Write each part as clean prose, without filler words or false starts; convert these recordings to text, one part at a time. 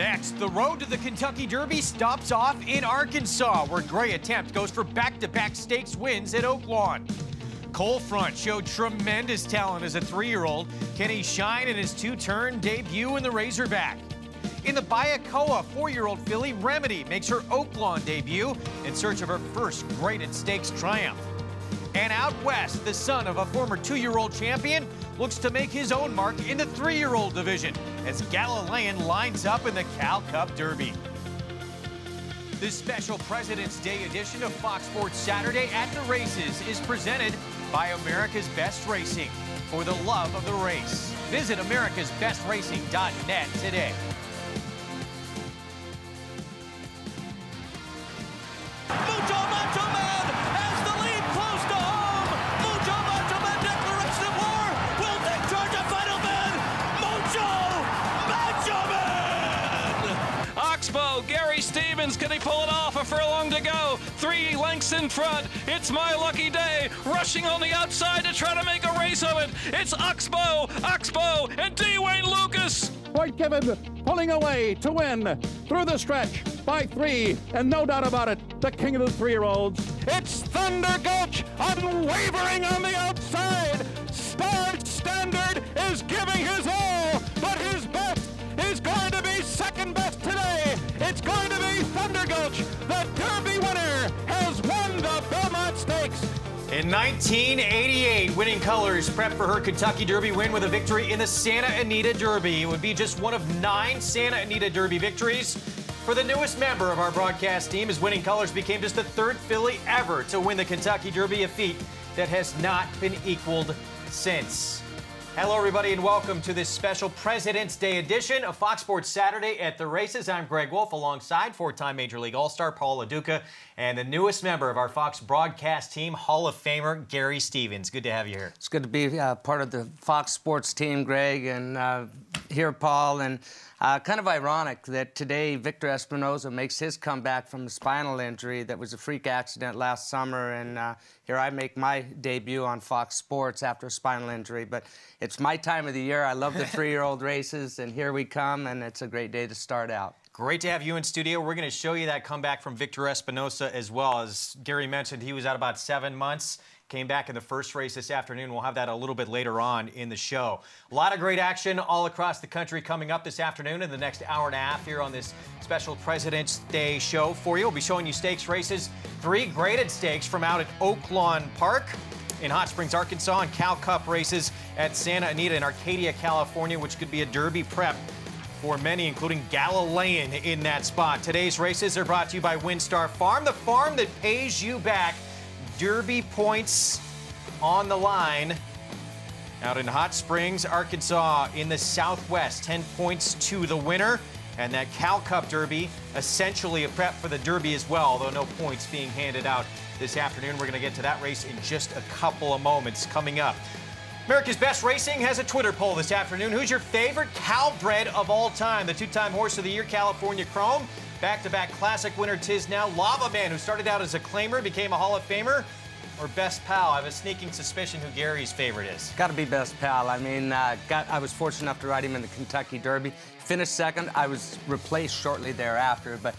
Next, the road to the Kentucky Derby stops off in Arkansas, where Gray Attempt goes for back-to-back stakes wins at Oaklawn. Coal Front showed tremendous talent as a 3-year-old. Can he shine in his 2-turn debut in the Razorback? In the Bayakoa, 4-year-old filly Remedy makes her Oaklawn debut in search of her first graded stakes triumph. And out west, the son of a former 2-year-old champion looks to make his own mark in the 3-year-old division as Galilean lines up in the Cal Cup Derby. This special President's Day edition of Fox Sports Saturday at the Races is presented by America's Best Racing. For the love of the race, visit americasbestracing.net today. Gary Stevens, can he pull it off? A furlong to go. 3 lengths in front. It's My Lucky Day. Rushing on the outside to try to make a race of it. It's Oxbow, and D. Wayne Lucas. White Kevin pulling away to win through the stretch by 3, and no doubt about it, the king of the 3-year-olds. It's Thunder Gulch, unwavering on the outside. Star Standard is giving his all, but his best is going to be second best today. It's going to be Thunder Gulch. The Derby winner has won the Belmont Stakes. In 1988, Winning Colors prepped for her Kentucky Derby win with a victory in the Santa Anita Derby. It would be just one of 9 Santa Anita Derby victories for the newest member of our broadcast team, as Winning Colors became just the 3rd filly ever to win the Kentucky Derby, a feat that has not been equaled since. Hello, everybody, and welcome to this special President's Day edition of Fox Sports Saturday at the Races. I'm Greg Wolf, alongside 4-time Major League All-Star Paul LaDuca and the newest member of our Fox broadcast team, Hall of Famer Gary Stevens. Good to have you here. It's good to be part of the Fox Sports team, Greg, and here, Paul. And kind of ironic that today Victor Espinoza makes his comeback from a spinal injury that was a freak accident last summer, and here I make my debut on Fox Sports after a spinal injury. But it's my time of the year. I love the 3-year-old races, and here we come, and it's a great day to start out. Great to have you in studio. We're going to show you that comeback from Victor Espinoza as well. As Gary mentioned, he was out about 7 months. Came back in the first race this afternoon. We'll have that a little bit later on in the show. A lot of great action all across the country coming up this afternoon in the next hour and a half here on this special President's Day show for you. We'll be showing you stakes races, 3 graded stakes from out at Oaklawn Park in Hot Springs, Arkansas, and Cal Cup races at Santa Anita in Arcadia, California, which could be a Derby prep for many, including Galilean in that spot. Today's races are brought to you by WinStar Farm, the farm that pays you back. Derby points on the line out in Hot Springs, Arkansas in the Southwest. 10 points to the winner. And that Cal Cup Derby, essentially a prep for the Derby as well, though no points being handed out this afternoon. We're going to get to that race in just a couple of moments coming up. America's Best Racing has a Twitter poll this afternoon. Who's your favorite Calbred of all time? The 2-time Horse of the Year, California Chrome. Back-to-back Classic winner Tisnow. Lava Man, who started out as a claimer, became a Hall of Famer. Or Best Pal. I have a sneaking suspicion who Gary's favorite is. Got to be Best Pal. I mean, I was fortunate enough to ride him in the Kentucky Derby. Finished second. I was replaced shortly thereafter, but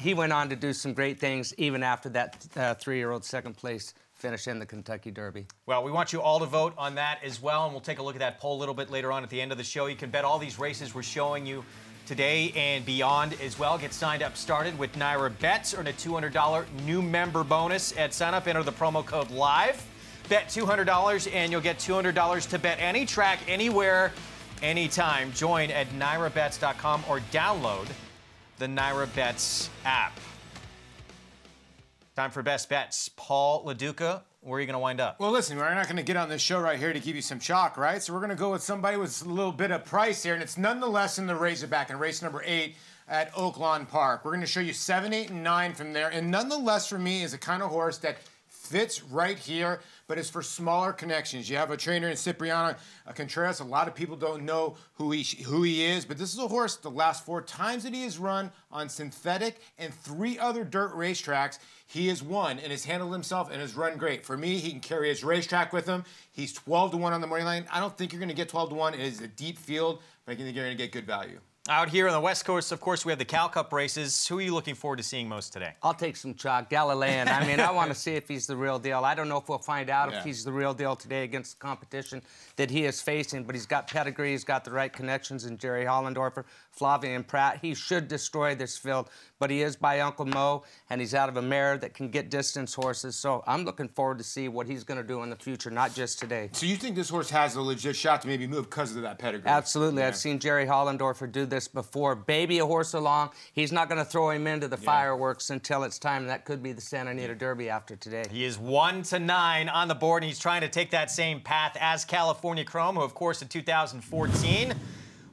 he went on to do some great things even after that 3-year-old second place finish in the Kentucky Derby. Well, we want you all to vote on that as well, and we'll take a look at that poll a little bit later on at the end of the show. You can bet all these races we're showing you today and beyond as well. Get signed up started with Naira Bets. Earn a $200 new member bonus at sign up. Enter the promo code LIVE. Bet $200 and you'll get $200 to bet any track, anywhere, anytime. Join at NairaBets.com or download the Naira Bets app. Time for Best Bets. Paul LaDuca, where are you going to wind up? Well, listen, we're not going to get on this show right here to give you some chalk, right? So we're going to go with somebody with a little bit of price here, and it's nonetheless in the Razorback in race number 8 at Oaklawn Park. We're going to show you 7, 8, and 9 from there, and nonetheless for me is a kind of horse that fits right here, but it's for smaller connections. You have a trainer in Cipriano Contreras. A lot of people don't know who he is, but this is a horse the last 4 times that he has run on synthetic and 3 other dirt racetracks, he has won and has handled himself and has run great. For me, he can carry his racetrack with him. He's 12-1 on the money line. I don't think you're going to get 12-1. It is a deep field, but I think you're going to get good value. Out here on the West Coast, of course, we have the Cal Cup races. Who are you looking forward to seeing most today? I'll take some chalk. Galilean. I mean, I want to see if he's the real deal. I don't know if we'll find out if he's the real deal today against the competition that he is facing, but he's got pedigree, he's got the right connections in Jerry Hollendorfer, Flavien Prat. He should destroy this field, but he is by Uncle Mo, and he's out of a mare that can get distance horses, so I'm looking forward to see what he's going to do in the future, not just today. So you think this horse has a legit shot to maybe move because of that pedigree? Absolutely. Yeah. I've seen Jerry Hollendorfer do this before. Baby a horse along. He's not going to throw him into the fireworks until it's time. That could be the Santa Anita Derby after today. He is 1-9 on the board, and he's trying to take that same path as California Chrome, who, of course, in 2014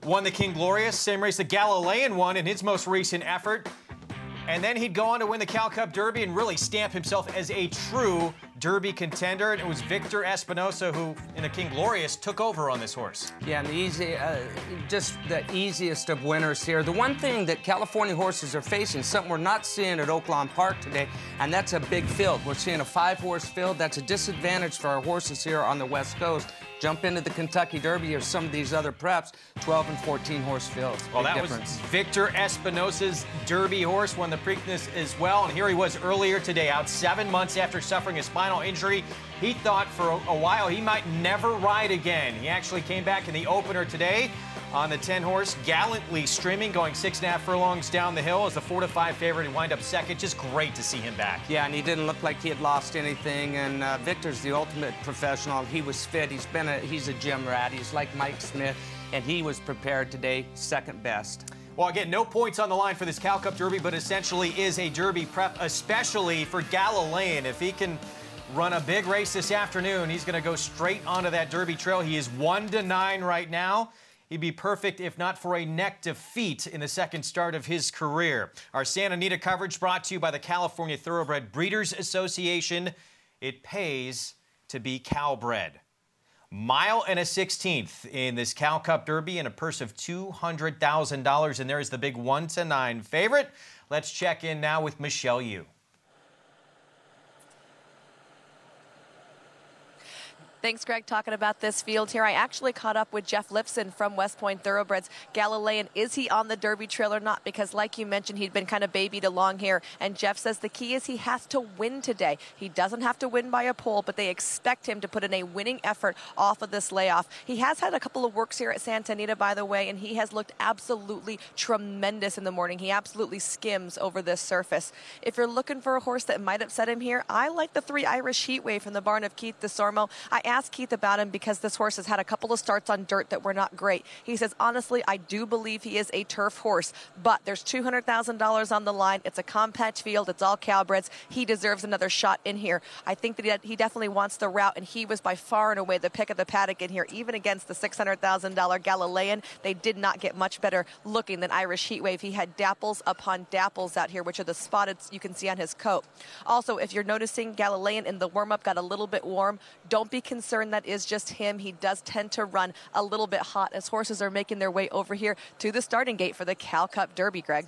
won the King Glorious, same race that Galilean won in his most recent effort. And then he'd go on to win the Cal Cup Derby and really stamp himself as a true Derby contender. And it was Victor Espinosa who, in the King Glorious, took over on this horse. Yeah, and just the easiest of winners here. The one thing that California horses are facing, something we're not seeing at Oaklawn Park today, and that's a big field. We're seeing a 5-horse field. That's a disadvantage for our horses here on the West Coast. Jump into the Kentucky Derby or some of these other preps, 12 and 14-horse fields. Well, big that difference. was Victor Espinosa's Derby horse, won the Preakness as well. And here he was earlier today, out 7 months after suffering a spinal injury. He thought for a while he might never ride again. He actually came back in the opener today on the 10-horse, gallantly streaming, going 6.5 furlongs down the hill as the 4-5 favorite and wind up second. Just great to see him back. Yeah, and he didn't look like he had lost anything. And Victor's the ultimate professional. He was fit. He's a gym rat. He's like Mike Smith, and he was prepared today, second best. Well, again, no points on the line for this Cal Cup Derby, but essentially is a Derby prep, especially for Galilean. If he can run a big race this afternoon, he's going to go straight onto that Derby trail. He is 1-9 right now. He'd be perfect if not for a neck defeat in the second start of his career. Our Santa Anita coverage brought to you by the California Thoroughbred Breeders Association. It pays to be Calbred. 1.16 miles in this Cal Cup Derby and a purse of $200,000. And there's the big 1-9 favorite. Let's check in now with Michelle Yu. Thanks, Greg, talking about this field here. I actually caught up with Jeff Lipson from West Point Thoroughbreds. Galilean, is he on the Derby trail or not? Because like you mentioned, he'd been kind of babied along here. And Jeff says the key is he has to win today. He doesn't have to win by a pole, but they expect him to put in a winning effort off of this layoff. He has had a couple of works here at Santa Anita, by the way, and he has looked absolutely tremendous in the morning. He absolutely skims over this surface. If you're looking for a horse that might upset him here, I like the 3 Irish Heatwave from the barn of Keith DeSormo. I asked Keith about him because this horse has had a couple of starts on dirt that were not great. He says, honestly, I do believe he is a turf horse, but there's $200,000 on the line. It's a compact field. It's all Calbreds. He deserves another shot in here. I think that he definitely wants the route, and he was by far and away the pick of the paddock in here. Even against the $600,000 Galilean, they did not get much better looking than Irish Heatwave. He had dapples upon dapples out here, which are the spotted you can see on his coat. Also, if you're noticing, Galilean in the warm-up got a little bit warm. Don't be concerned that is just him. He does tend to run a little bit hot as horses are making their way over here to the starting gate for the Cal Cup Derby, Greg.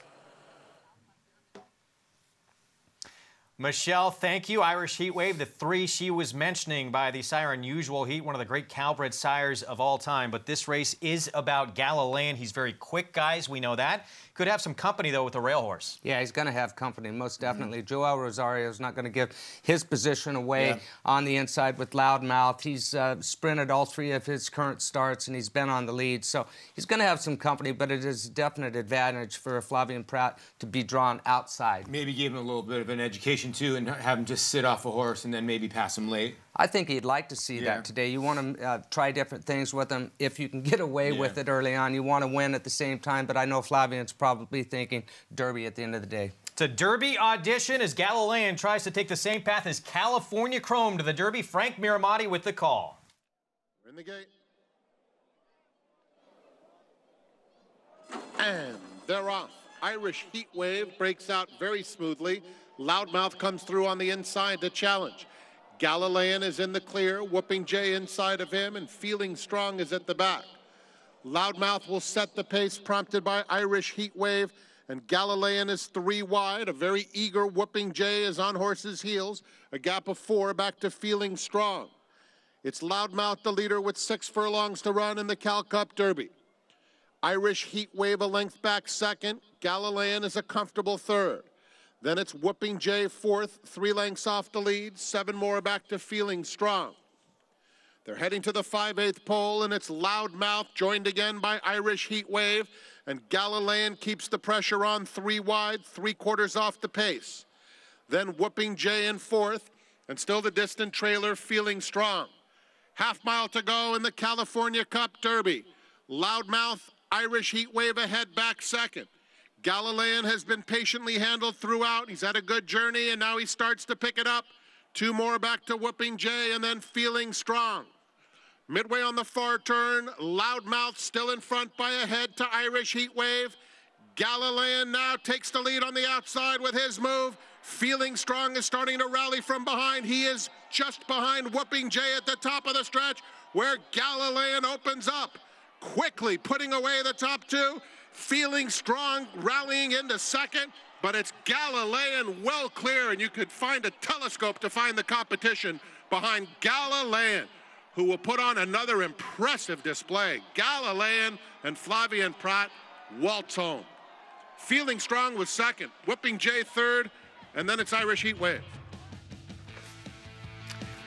Michelle, thank you. Irish Heatwave, the 3 she was mentioning by the sire Unusual Heat, one of the great Calbred sires of all time. But this race is about Galilean. He's very quick, guys. We know that. Could have some company, though, with the rail horse. Yeah, he's going to have company, most definitely. Joel Rosario is not going to give his position away on the inside with Loudmouth. He's sprinted all 3 of his current starts, and he's been on the lead. So he's going to have some company, but it is a definite advantage for Flavien Prat to be drawn outside. Maybe give him a little bit of an education, too, and have him just sit off a horse and then maybe pass him late. I think he'd like to see that today. You want to try different things with him. If you can get away with it early on, you want to win at the same time. But I know Flavien's probably thinking Derby at the end of the day. It's a Derby audition as Galilean tries to take the same path as California Chrome to the Derby. Frank Miramati with the call. We're in the gate. And they're off. Irish Heatwave breaks out very smoothly. Loudmouth comes through on the inside to challenge. Galilean is in the clear, Whooping J inside of him, and Feeling Strong is at the back. Loudmouth will set the pace, prompted by Irish Heatwave, and Galilean is 3 wide. A very eager Whooping J is on horse's heels. A gap of 4 back to Feeling Strong. It's Loudmouth, the leader, with 6 furlongs to run in the Cal Cup Derby. Irish Heat Wave a length back second. Galilean is a comfortable third. Then it's Whooping J fourth, 3 lengths off the lead, 7 more back to Feeling Strong. They're heading to the 5/8 pole, and it's Loudmouth, joined again by Irish Heat Wave, and Galilean keeps the pressure on 3 wide, 3/4 off the pace. Then Whooping J in fourth, and still the distant trailer Feeling Strong. Half mile to go in the California Cup Derby. Loudmouth, Irish Heat Wave ahead back second. Galilean has been patiently handled throughout. He's had a good journey, and now he starts to pick it up. 2 more back to Whooping J, and then Feeling Strong. Midway on the far turn, Loudmouth still in front by a head to Irish Heat Wave. Galilean now takes the lead on the outside with his move. Feeling Strong is starting to rally from behind. He is just behind Whooping J at the top of the stretch, where Galilean opens up, quickly putting away the top 2. Feeling Strong rallying into second, but it's Galilean well clear, and you could find a telescope to find the competition behind Galilean, who will put on another impressive display. Galilean and Flavien Prat waltz home. Feeling Strong was second, Whooping J third, and then it's Irish Heat Wave.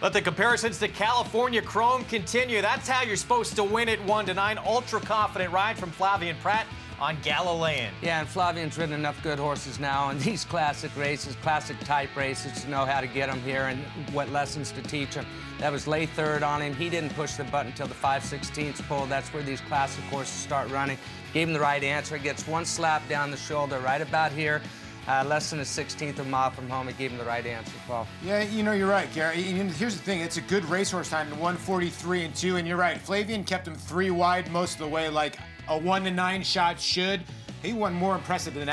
Let the comparisons to California Chrome continue. That's how you're supposed to win it 1-9. Ultra confident ride from Flavien Prat on Galilean. Yeah, and Flavien's ridden enough good horses now in these classic races, classic type races, to know how to get him here and what lessons to teach him. That was lay third on him. He didn't push the button until the 5/16 pole. That's where these classic horses start running. Gave him the right answer. Gets 1 slap down the shoulder right about here. Less than a 16th of a mile from home. He gave him the right answer, Paul. Yeah, you know, you're right, Gary. Here's the thing. It's a good racehorse time, 1:43.2, and you're right. Flavien kept him 3 wide most of the way, like a 1-9 shot should. He won more impressive than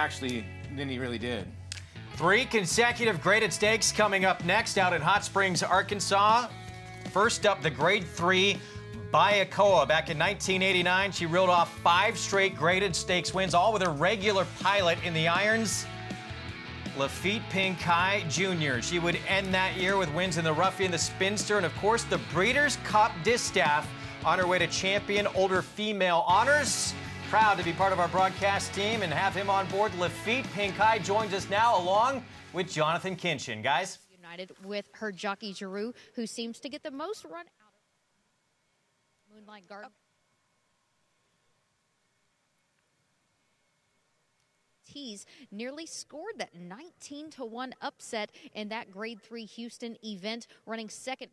he really did. 3 consecutive graded stakes coming up next out in Hot Springs, Arkansas. First up, the Grade 3 Bayakoa. Back in 1989, she reeled off 5 straight graded stakes wins, all with a regular pilot in the irons, Lafitte Pinkai Jr. She would end that year with wins in the Ruffian, the Spinster, and of course the Breeders' Cup Distaff on her way to champion older female honors. Proud to be part of our broadcast team and have him on board. Lafitte Pinkai joins us now along with Jonathan Kinchin. Guys. United with her jockey Giroux, who seems to get the most run out of Moonlight Garden. He's nearly scored that 19-1 upset in that Grade 3 Houston event, running second.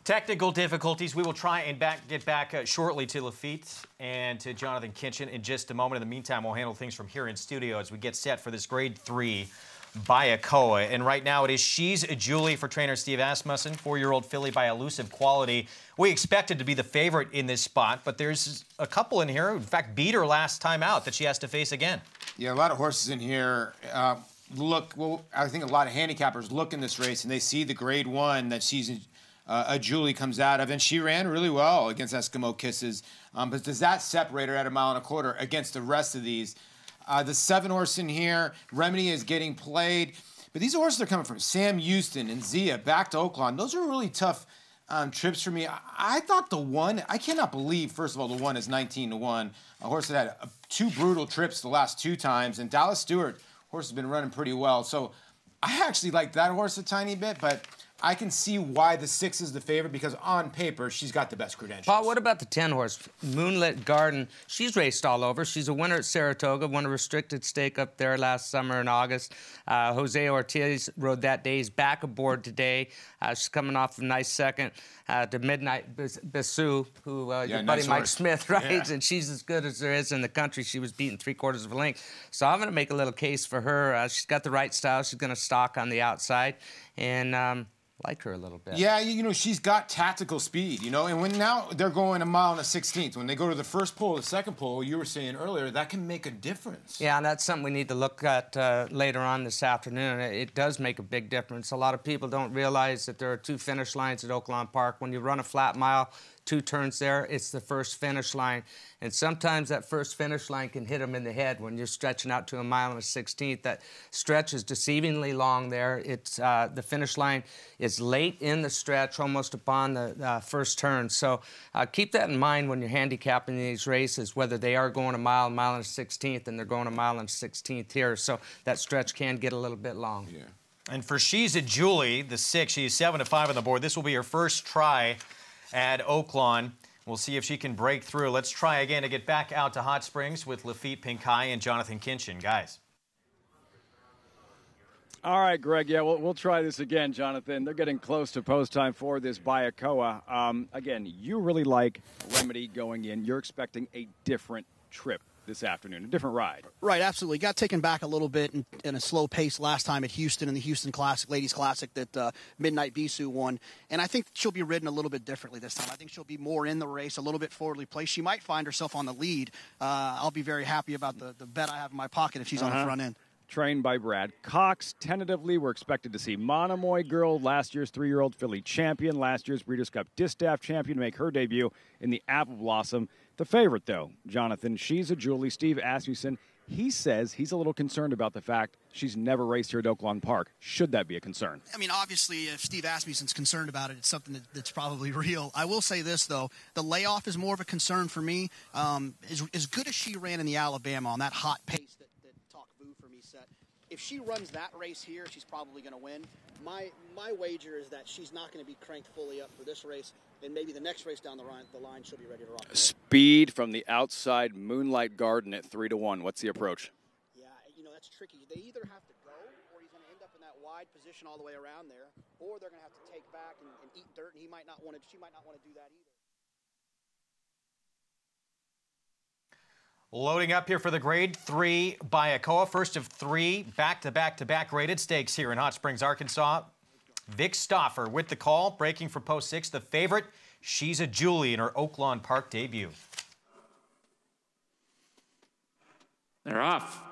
Technical difficulties. We will try and get back shortly to Lafitte and to Jonathan Kinchin in just a moment. In the meantime, we'll handle things from here in studio as we get set for this Grade 3 Bayakoa. And right now it is She's a Julie for trainer Steve Asmussen, 4-year-old filly by Elusive Quality. We expected to be the favorite in this spot, but there's a couple in here, in fact, beat her last time out, that she has to face again. Yeah, a lot of horses in here. Well, I think a lot of handicappers look in this race and they see the Grade 1 that She's a Julie comes out of, and she ran really well against Eskimo Kisses. But does that separate her at 1.25 miles against the rest of these? The 7 horse in here, Remedy is getting played. But these horses are coming from Sam Houston and Zia back to Oaklawn. Those are really tough trips for me. I thought the 1, I cannot believe, first of all, the 1 is 19-1. A horse that had 2 brutal trips the last 2 times. And Dallas Stewart, horse has been running pretty well. So I actually like that horse a tiny bit, but I can see why the 6 is the favorite, because on paper, she's got the best credentials. Paul, what about the 10 horse, Moonlit Garden? She's raced all over. She's a winner at Saratoga, won a restricted stake up there last summer in August. Jose Ortiz rode that day. He's back aboard today. She's coming off a nice second to Midnight Bissou, who your buddy Mike Smith rides, and she's as good as there is in the country. She was beaten 3/4 of a length. So I'm going to make a little case for her. She's got the right style. She's going to stalk on the outside, and like her a little bit. Yeah, you know, she's got tactical speed, you know, and when now they're going 1 mile and a 16th, when they go to the first pole, the second pole, you were saying earlier, that can make a difference. Yeah, and that's something we need to look at later on this afternoon. It does make a big difference. A lot of people don't realize that there are 2 finish lines at Oaklawn Park. When you run a flat mile, 2 turns there. It's the first finish line. And sometimes that first finish line can hit them in the head when you're stretching out to 1 1/16. That stretch is deceivingly long there. It's the finish line is late in the stretch, almost upon the first turn. So keep that in mind when you're handicapping these races, whether they are going 1 1/16, and they're going 1 1/16 here. So that stretch can get a little bit long. Yeah. And for She's a Julie, the 6, she's 7-5 on the board. This will be her first try at Oaklawn. We'll see if she can break through. Let's try again to get back out to Hot Springs with Lafitte Pinkai and Jonathan Kinchin. Guys. All right, Greg. Yeah, we'll try this again, Jonathan. They're getting close to post time for this Bayakoa. Again, you really like Remedy going in. You're expecting a different trip this afternoon, a different ride. Right, absolutely. Got taken back a little bit in a slow pace last time at Houston in the Houston Classic, Ladies Classic that Midnight Bisou won. And I think she'll be ridden a little bit differently this time. I think she'll be more in the race, a little bit forwardly placed. She might find herself on the lead. I'll be very happy about the bet I have in my pocket if she's on the front end. Trained by Brad Cox. Tentatively, we're expected to see Monomoy Girl, last year's 3-year-old filly champion, last year's Breeders' Cup Distaff champion, make her debut in the Apple Blossom. The favorite, though, Jonathan, She's a Julie, Steve Asmussen. He says he's a little concerned about the fact she's never raced here at Oaklawn Park. Should that be a concern? I mean, obviously, if Steve Asmussen's concerned about it, it's something that's probably real. I will say this, though. The layoff is more of a concern for me. As good as she ran in the Alabama on that hot pace that Talk Boo for me set, if she runs that race here, she's probably going to win. My wager is that she's not going to be cranked fully up for this race, and maybe the next race down the line she'll be ready to rock. Speed from the outside, Moonlight Garden at 3-1. What's the approach? Yeah, that's tricky. They either have to go, or he's going to end up in that wide position all the way around there, or they're going to have to take back and eat dirt, and she might not want to do that either. Loading up here for the Grade 3 Bayakoa. First of 3 back-to-back-to-back graded stakes here in Hot Springs, Arkansas. Vic Stauffer with the call, breaking for post 6. The favorite, She's a Julie in her Oaklawn Park debut. They're off.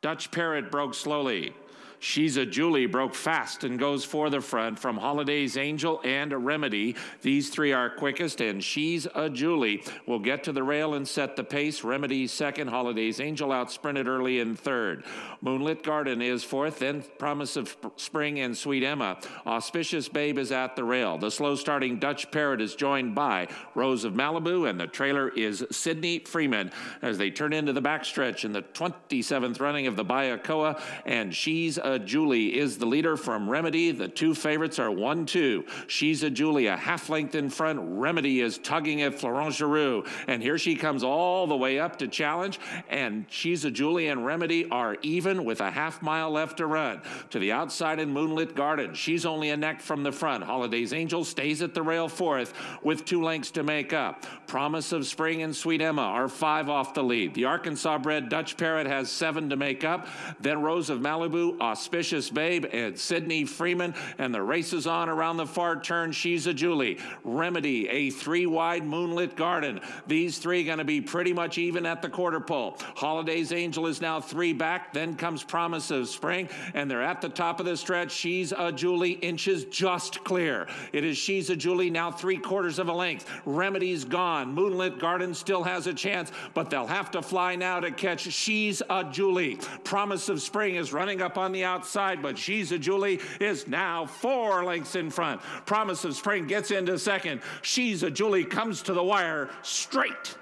Dutch Parrot broke slowly. She's a Julie broke fast and goes for the front from Holiday's Angel and Remedy. These 3 are quickest, and She's a Julie will get to the rail and set the pace. Remedy's second, Holiday's Angel out sprinted early in third. Moonlit Garden is fourth, then Promise of Spring and Sweet Emma. Auspicious Babe is at the rail. The slow starting Dutch Parrot is joined by Rose of Malibu, and the trailer is Sydney Freeman as they turn into the backstretch in the 27th running of the Bayakoa, and She's a Julie is the leader from Remedy. The 2 favorites are 1-2. She's a Julie a half length in front. Remedy is tugging at Florent Giroux, and here she comes all the way up to challenge, and She's a Julie and Remedy are even with a half mile left to run. To the outside in Moonlit Garden, she's only a neck from the front. Holiday's Angel stays at the rail fourth with 2 lengths to make up. Promise of Spring and Sweet Emma are 5 off the lead. The Arkansas bred Dutch Parrot has 7 to make up. Then Rose of Malibu, Auspicious Babe, and Sydney Freeman, and the race is on around the far turn. She's a Julie. Remedy, a 3-wide Moonlit Garden. These 3 going to be pretty much even at the quarter pole. Holiday's Angel is now 3 back. Then comes Promise of Spring, and they're at the top of the stretch. She's a Julie inches just clear. It is She's a Julie now 3/4 of a length. Remedy's gone. Moonlit Garden still has a chance, but they'll have to fly now to catch She's a Julie. Promise of Spring is running up on the outside, but She's a Julie is now 4 lengths in front. Promise of Spring gets into second. She's a Julie comes to the wire straight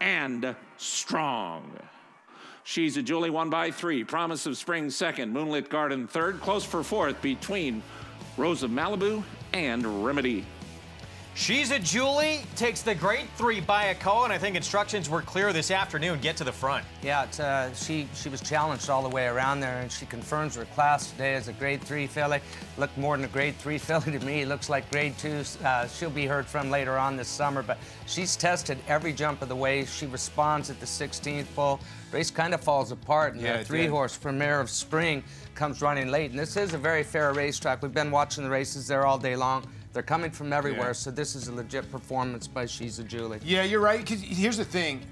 and strong. She's a Julie won by 3. Promise of Spring second. Moonlit Garden third. Close for fourth between Rose of Malibu and Remedy. She's a Julie takes the Grade 3 Bayakoa, and I think instructions were clear this afternoon. Get to the front. Yeah, she was challenged all the way around there, and she confirms her class today as a Grade 3 filly. Looked more than a Grade 3 filly to me. Looks like Grade 2. She'll be heard from later on this summer, but she's tested every jump of the way. She responds at the 16th pole. Race kind of falls apart, and the 3-horse Premier of Spring comes running late. And this is a very fair racetrack. We've been watching the races there all day long. They're coming from everywhere, so this is a legit performance by She's a Julie. Yeah, you're right, because here's the thing.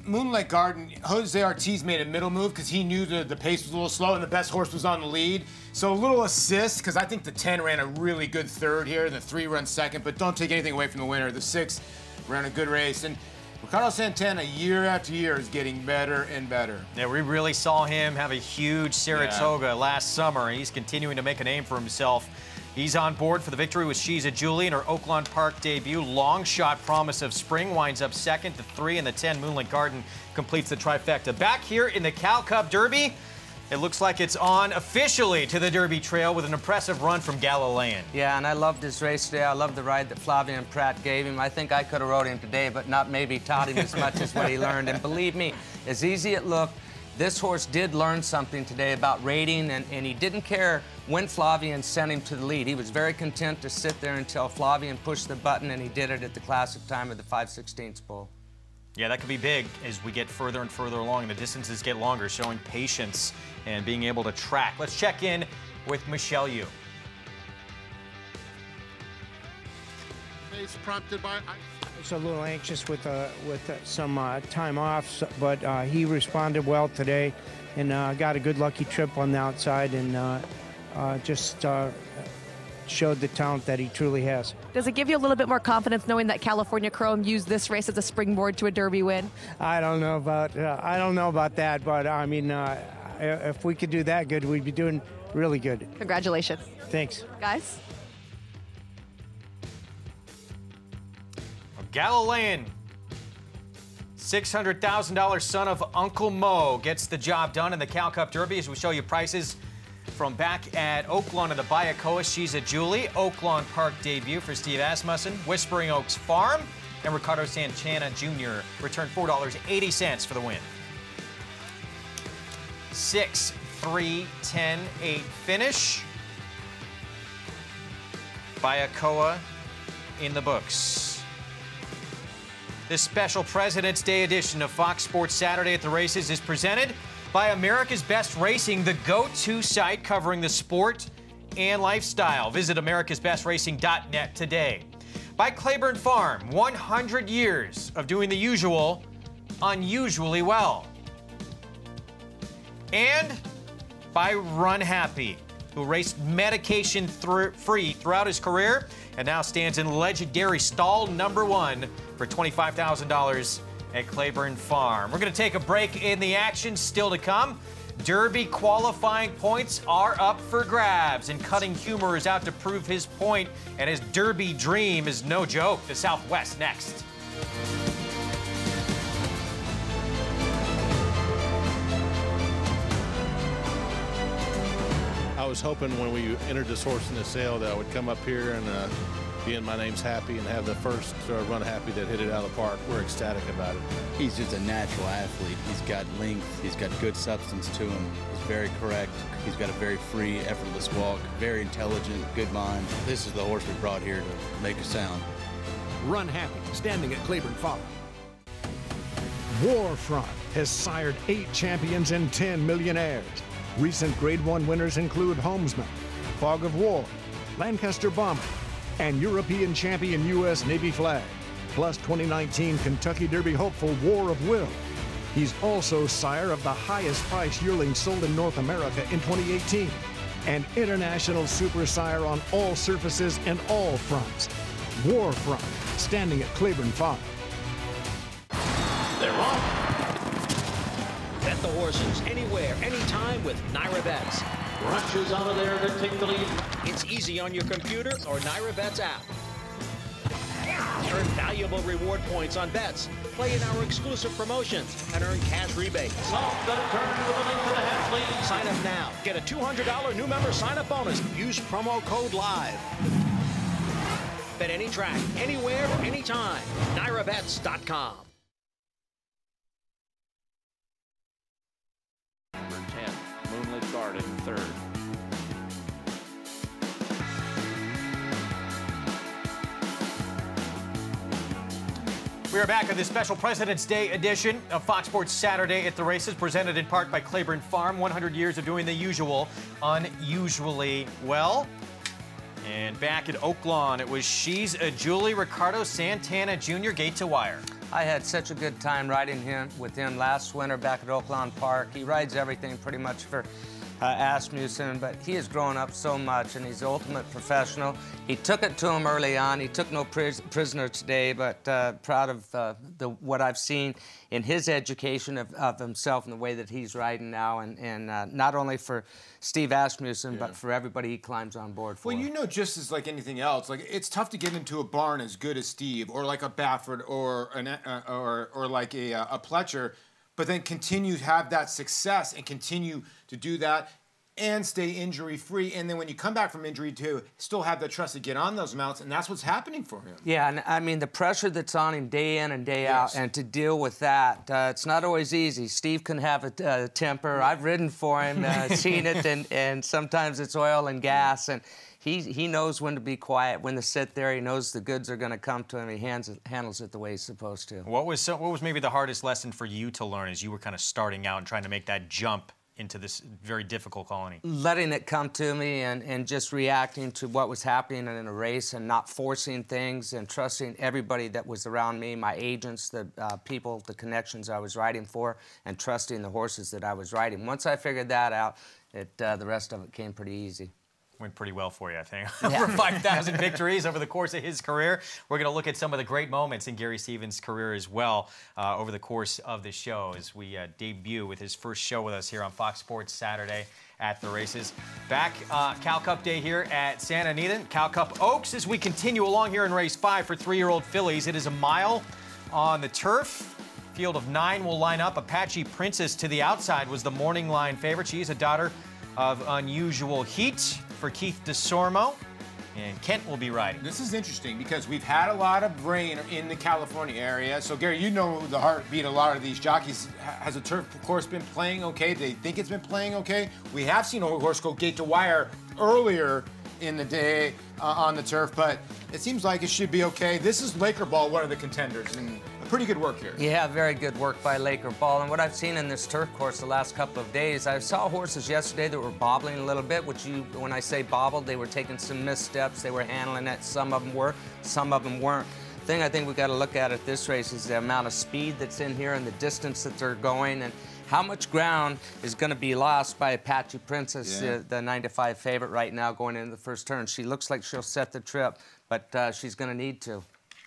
Moonlight Garden, Jose Ortiz made a middle move because he knew the pace was a little slow and the best horse was on the lead. So a little assist, because I think the 10 ran a really good third here, the 3 runs second, but don't take anything away from the winner. The 6 ran a good race. And Ricardo Santana, year after year, is getting better and better. Yeah, we really saw him have a huge Saratoga last summer, and he's continuing to make a name for himself. He's on board for the victory with She's a Julie in her Oaklawn Park debut. Long shot Promise of Spring winds up second. The 3 and the 10 Moonlight Garden completes the trifecta. Back here in the Cal Cup Derby, it looks like it's on officially to the Derby Trail with an impressive run from Galilean. Yeah, and I loved his race today. I loved the ride that Flavia and Pratt gave him. I think I could have rode him today, but not maybe taught him as much as what he learned. And believe me, as easy it looked, this horse did learn something today about rating, and he didn't care when Flavian sent him to the lead. He was very content to sit there until Flavian pushed the button, and he did it at the classic time of the 5/16 bull. Yeah, that could be big as we get further and further along and the distances get longer, showing patience and being able to track. Let's check in with Michelle Yu. Pace prompted by... was a little anxious with some time off, but he responded well today and got a good lucky trip on the outside and just showed the talent that he truly has. Does it give you a little bit more confidence knowing that California Chrome used this race as a springboard to a Derby win? I don't know about that, but I mean, if we could do that good, we'd be doing really good. Congratulations. Thanks. Guys? Galilean, $600,000 son of Uncle Mo, gets the job done in the Cal Cup Derby as we show you prices from back at Oaklawn of the Bayakoa. She's a Julie. Oaklawn Park debut for Steve Asmussen. Whispering Oaks Farm and Ricardo Santana Jr. returned $4.80 for the win. 6, 3, 10, 8 finish. Bayakoa in the books. This special President's Day edition of Fox Sports Saturday at the Races is presented by America's Best Racing, the go-to site covering the sport and lifestyle. Visit americasbestracing.net today. By Claiborne Farm, 100 years of doing the usual unusually well. And by RUNHAPPY, who raced medication-free throughout his career and now stands in legendary stall number 1 for $25,000 at Claiborne Farm. We're going to take a break in the action. Still to come, Derby qualifying points are up for grabs, and Cutting Humor is out to prove his point, and his Derby dream is no joke. The Southwest next. I was hoping when we entered this horse in the sale that I would come up here and being my name's Happy and have the first Run Happy that hit it out of the park. We're ecstatic about it. He's just a natural athlete. He's got length. He's got good substance to him. He's very correct. He's got a very free, effortless walk. Very intelligent, good mind. This is the horse we brought here to make a sound. Run Happy, standing at Claiborne Farm. Warfront has sired 8 champions and 10 millionaires. Recent Grade 1 winners include Homesman, Fog of War, Lancaster Bomber, and European champion U.S. Navy Flag, plus 2019 Kentucky Derby hopeful War of Will. He's also sire of the highest price yearling sold in North America in 2018, and international super sire on all surfaces and all fronts. Warfront, standing at Claiborne Farm. They're off. Bet the horses anywhere, anytime with Naira Bets. Rushes out of there to take the lead. It's easy on your computer or Naira Bets app. Earn valuable reward points on bets. Play in our exclusive promotions and earn cash rebates. Sign up now. Get a $200 new member sign-up bonus. Use promo code LIVE. Bet any track, anywhere, anytime. NairaBets.com. Number 10, Moonlit Garden, third. We are back on this special President's Day edition of Fox Sports Saturday at the Races, presented in part by Claiborne Farm. 100 years of doing the usual unusually well. And back at Oaklawn, it was She's a Julie Ricardo Santana Jr. Gate to Wire. I had such a good time riding with him last winter back at Oaklawn Park. He rides everything pretty much for Asmussen, but he has grown up so much, and he's the ultimate professional. He took it to him early on. He took no prisoner today, but proud of what I've seen in his education of himself and the way that he's riding now, and not only for Steve Asmussen, but for everybody he climbs on board for. Well, you know, just as like anything else, like it's tough to get into a barn as good as Steve, or like a Baffert, or like a Pletcher, but then continue to have that success and continue to do that and stay injury-free. And then when you come back from injury, to still have the trust to get on those mounts, and that's what's happening for him. Yeah, and I mean, the pressure that's on him day in and day out, and to deal with that, it's not always easy. Steve can have a temper. I've ridden for him, seen it, and sometimes it's oil and gas, and he knows when to be quiet, when to sit there. He knows the goods are going to come to him. He handles it the way he's supposed to. What was maybe the hardest lesson for you to learn as you were kind of starting out and trying to make that jump into this very difficult colony? Letting it come to me and just reacting to what was happening in a race and not forcing things and trusting everybody that was around me, my agents, the people, the connections I was riding for, and trusting the horses that I was riding. Once I figured that out, the rest of it came pretty easy. Went pretty well for you, I think. Over 5,000 victories over the course of his career. We're going to look at some of the great moments in Gary Stevens' career as well over the course of the show as we debut with his first show with us here on Fox Sports Saturday at the races. Back Cal Cup Day here at Santa Anita, Cal Cup Oaks, as we continue along here in race 5 for 3-year-old fillies. It is a mile on the turf. Field of 9 will line up. Apache Princess to the outside was the morning line favorite. She is a daughter of Unusual Heat for Keith DeSormo, and Kent will be riding. This is interesting because we've had a lot of rain in the California area. So, Gary, you know the heartbeat of a lot of these jockeys. Has the turf course been playing okay? Do they think it's been playing okay? We have seen a horse go gate to wire earlier in the day on the turf, but it seems like it should be okay. This is Laker Ball, one of the contenders, and pretty good work here. Yeah, very good work by Laker Ball. And what I've seen in this turf course the last couple of days, I saw horses yesterday that were bobbling a little bit, which when I say bobbled, they were taking some missteps. They were handling it. Some of them were, some of them weren't. The thing I think we've got to look at this race is the amount of speed that's in here and the distance that they're going, and how much ground is going to be lost by Apache Princess, the 9-5 favorite right now going into the first turn. She looks like she'll set the trip, but she's going to need to.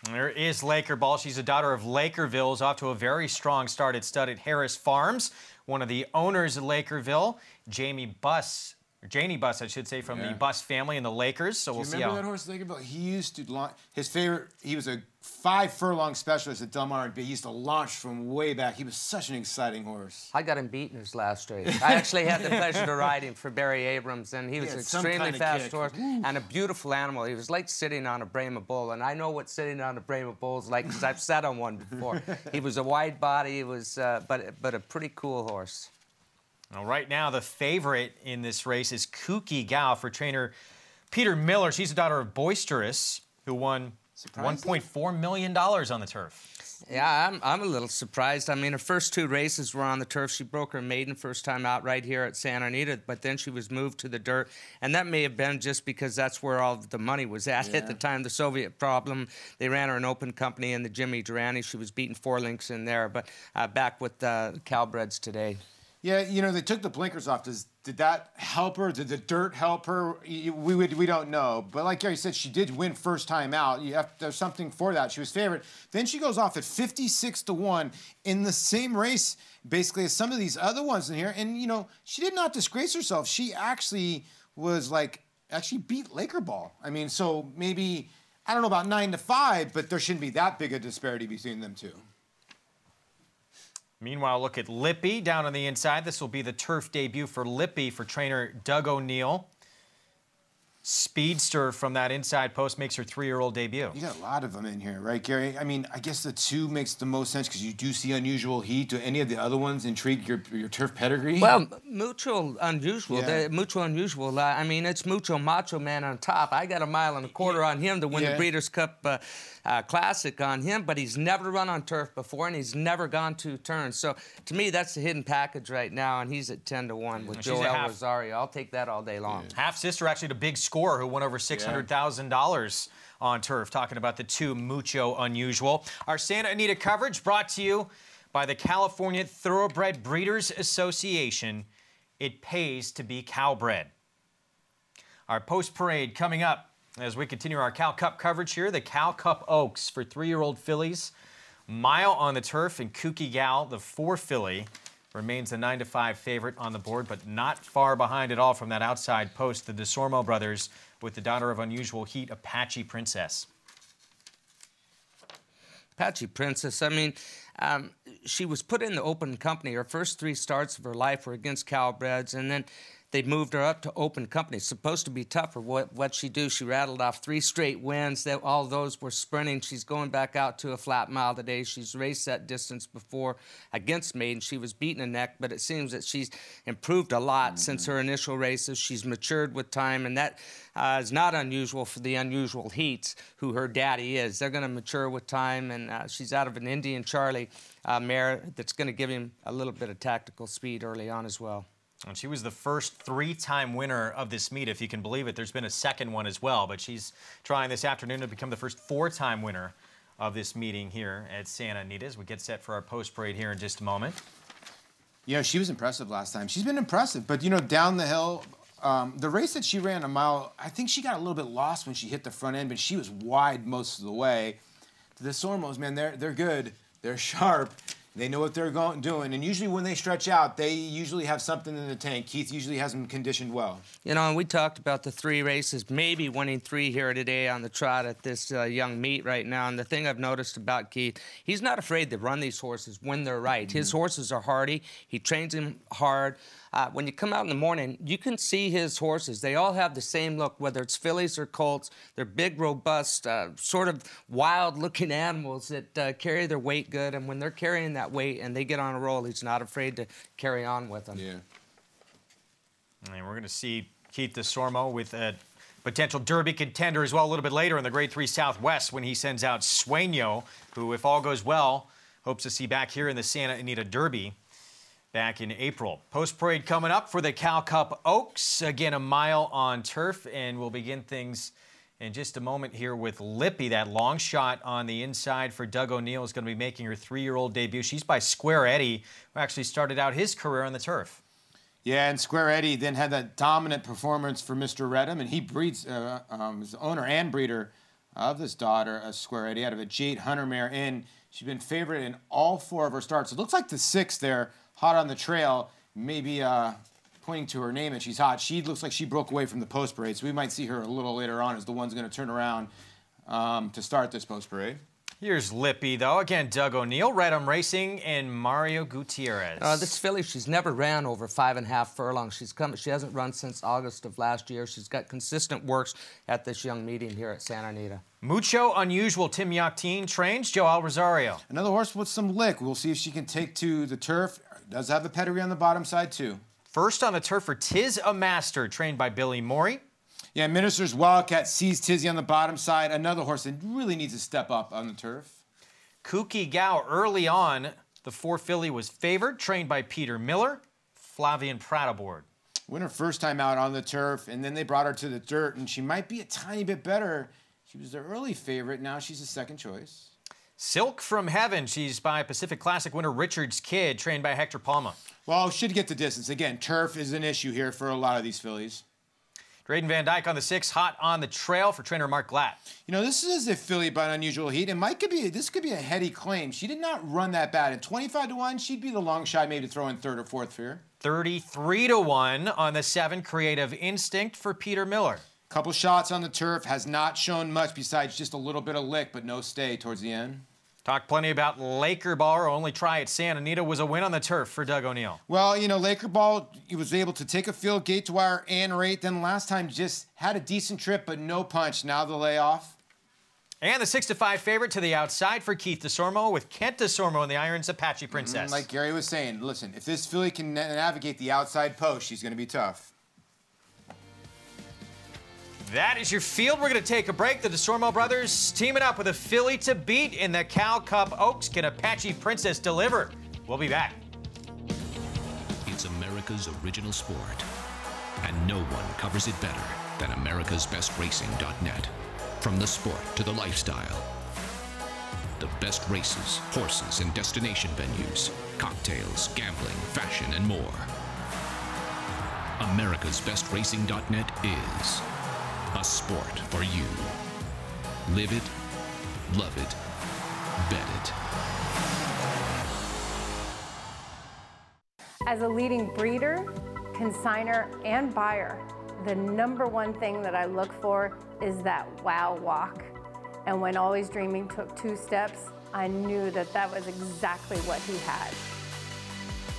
There is Laker Ball. She's a daughter of Lakerville. Is off to a very strong start at stud at Harris Farms. One of the owners of Lakerville, Janie Buss, I should say, from the Buss family and the Lakers. So we'll see how. Remember that horse, Lakerville? He used to launch his favorite. He was a 5-furlong specialist at Del Mar, but he used to launch from way back. He was such an exciting horse. I got him beat in his last race. I actually had the pleasure to ride him for Barry Abrams, and he was an extremely fast horse and a beautiful animal. He was like sitting on a Brahma bull, and I know what sitting on a Brahma bull is like because I've sat on one before. He was a wide body. He was, but a pretty cool horse. Well, right now, the favorite in this race is Kooky Gal for trainer Peter Miller. She's a daughter of Boisterous, who won $1.4 million on the turf. Yeah, I'm a little surprised. I mean, her first 2 races were on the turf. She broke her maiden first time out right here at Santa Anita, but then she was moved to the dirt, and that may have been just because that's where all the money was at the time. The Soviet problem, they ran her an open company in the Jimmy Durrani. She was beating 4 links in there, but back with Calbreds today. Yeah, you know, they took the blinkers off. Did that help her? Did the dirt help her? We don't know. But like Gary said, she did win first time out. There's something for that. She was favorite. Then she goes off at 56-1 in the same race, basically, as some of these other ones in here. And, you know, she did not disgrace herself. She actually was actually beat Laker Ball. I mean, so maybe, I don't know about 9-5, but there shouldn't be that big a disparity between them two. Meanwhile, look at Lippy down on the inside. This will be the turf debut for Lippy for trainer Doug O'Neill. Speedster from that inside post makes her 3-year-old debut. You got a lot of them in here, right, Gary? I mean, I guess the 2 makes the most sense because you do see Unusual Heat. Do any of the other ones intrigue your turf pedigree? Well, Mucho Unusual. Mucho Unusual. I mean, it's Mucho Macho Man on top. I got 1.25 miles on him to win the Breeders' Cup Classic on him, but he's never run on turf before, and he's never gone 2 turns. So, to me, that's the hidden package right now, and he's at 10-1 with Joel Rosario. I'll take that all day long. Half-sister, actually, the big scorer who won over $600,000 on turf. Talking about the two Mucho Unusual. Our Santa Anita coverage brought to you by the California Thoroughbred Breeders Association. It pays to be cowbred. Our post-parade coming up as we continue our Cal Cup coverage here. The Cal Cup Oaks for 3-year-old fillies. Mile on the turf, and Kooky Gal, the 4 filly, remains the 9-5 favorite on the board, but not far behind at all from that outside post. The DeSormo brothers with the daughter of Unusual Heat, Apache Princess. Apache Princess, I mean, she was put in the open company. Her first 3 starts of her life were against Cowbreds, and then they moved her up to open company. It's supposed to be tougher. What she do? She rattled off 3 straight wins. All those were sprinting. She's going back out to a flat mile today. She's raced that distance before against Maiden. She was beaten a neck, but it seems that she's improved a lot since her initial races. She's matured with time, and that is not unusual for the Unusual Heats, who her daddy is. They're going to mature with time, and she's out of an Indian Charlie mare that's going to give him a little bit of tactical speed early on as well. And she was the first 3-time winner of this meet, if you can believe it. There's been a second one as well, but she's trying this afternoon to become the first 4-time winner of this meeting here at Santa Anita as we get set for our post-parade here in just a moment. You know, she was impressive last time. She's been impressive, but, you know, down the hill, the race that she ran a mile, I think she got a little bit lost when she hit the front end, but she was wide most of the way. The Sormos, man, they're good. They're sharp. They know what they're doing, and usually when they stretch out, they usually have something in the tank. Keith usually has them conditioned well. You know, and we talked about the 3 races, maybe winning 3 here today on the trot at this young meet right now. And the thing I've noticed about Keith, he's not afraid to run these horses when they're right. His horses are hardy. He trains them hard. When you come out in the morning, you can see his horses. They all have the same look, whether it's fillies or colts. They're big, robust, sort of wild-looking animals that carry their weight good. And when they're carrying that weight and they get on a roll, he's not afraid to carry on with them. Yeah. And we're going to see Keith DeSormo with a potential Derby contender as well a little bit later in the Grade 3 Southwest when he sends out Sueño, who, if all goes well, hopes to see back here in the Santa Anita Derby back in April. Post-parade coming up for the Cal Cup Oaks. Again, a mile on turf, and we'll begin things in just a moment here with Lippy. That long shot on the inside for Doug O'Neill is going to be making her 3-year-old debut. She's by Square Eddie, who actually started out his career on the turf. Yeah, and Square Eddie then had that dominant performance for Mr. Redham, and he breeds, is the owner and breeder of this daughter, Square Eddie, out of a Jade Hunter mare, and she's been favored in all 4 of her starts. It looks like the 6th there, hot on the trail, maybe pointing to her name that she's hot. She looks like she broke away from the post parade, so we might see her a little later on as the one's going to turn around to start this post parade. Here's Lippy, though. Again, Doug O'Neill, Redham Racing, and Mario Gutierrez. This filly, she's never ran over 5.5 furlongs. She hasn't run since August of last year. She's got consistent works at this young meeting here at Santa Anita. Mucho Unusual, Tim Yachtin trains, Joel Rosario. Another horse with some lick. We'll see if she can take to the turf. Does have the pedigree on the bottom side, too. First on the turf for Tiz a Master, trained by Billy Morey. Yeah, Minister's Wildcat sees Tizzy on the bottom side. Another horse that really needs to step up on the turf. Kooky Gal early on. The 4 filly was favored, trained by Peter Miller. Flavian Pratt aboard. Winner first time out on the turf, and then they brought her to the dirt, and she might be a tiny bit better. She was the early favorite. Now she's a second choice. Silk from Heaven. She's by Pacific Classic winner Richard's Kid, trained by Hector Palma. Well, should get the distance. Again, turf is an issue here for a lot of these fillies. Drayden Van Dyke on the 6, hot on the trail for trainer Mark Glatt. You know, this is a filly by an Unusual Heat, and this could be a heady claim. She did not run that bad. At 25-1, she'd be the long shot maybe to throw in 3rd or 4th here. 33-1 on the 7, Creative Instinct for Peter Miller. Couple shots on the turf, has not shown much besides just a little bit of lick, but no stay towards the end. Talked plenty about Laker Ball. Her only try at Santa Anita was a win on the turf for Doug O'Neill. Well, you know, Laker Ball, he was able to take a field gate to wire and rate. Then last time just had a decent trip, but no punch. Now the layoff. And the 6-5 favorite to the outside for Keith DeSormo with Kent DeSormo in the irons, Apache Princess. Like Gary was saying, listen, if this filly can navigate the outside post, she's going to be tough. That is your field. We're going to take a break. The DeSormo brothers teaming up with a filly to beat in the Cal Cup Oaks. Can Apache Princess deliver? We'll be back. It's America's original sport, and no one covers it better. than americasbestracing.net. From the sport to the lifestyle, the best races, horses, and destination venues, cocktails, gambling, fashion, and more. americasbestracing.net is a sport for you. Live it, love it, bet it. As a leading breeder, consigner, and buyer, the #1 thing that I look for is that wow walk. And when Always Dreaming took 2 steps, I knew that that was exactly what he had.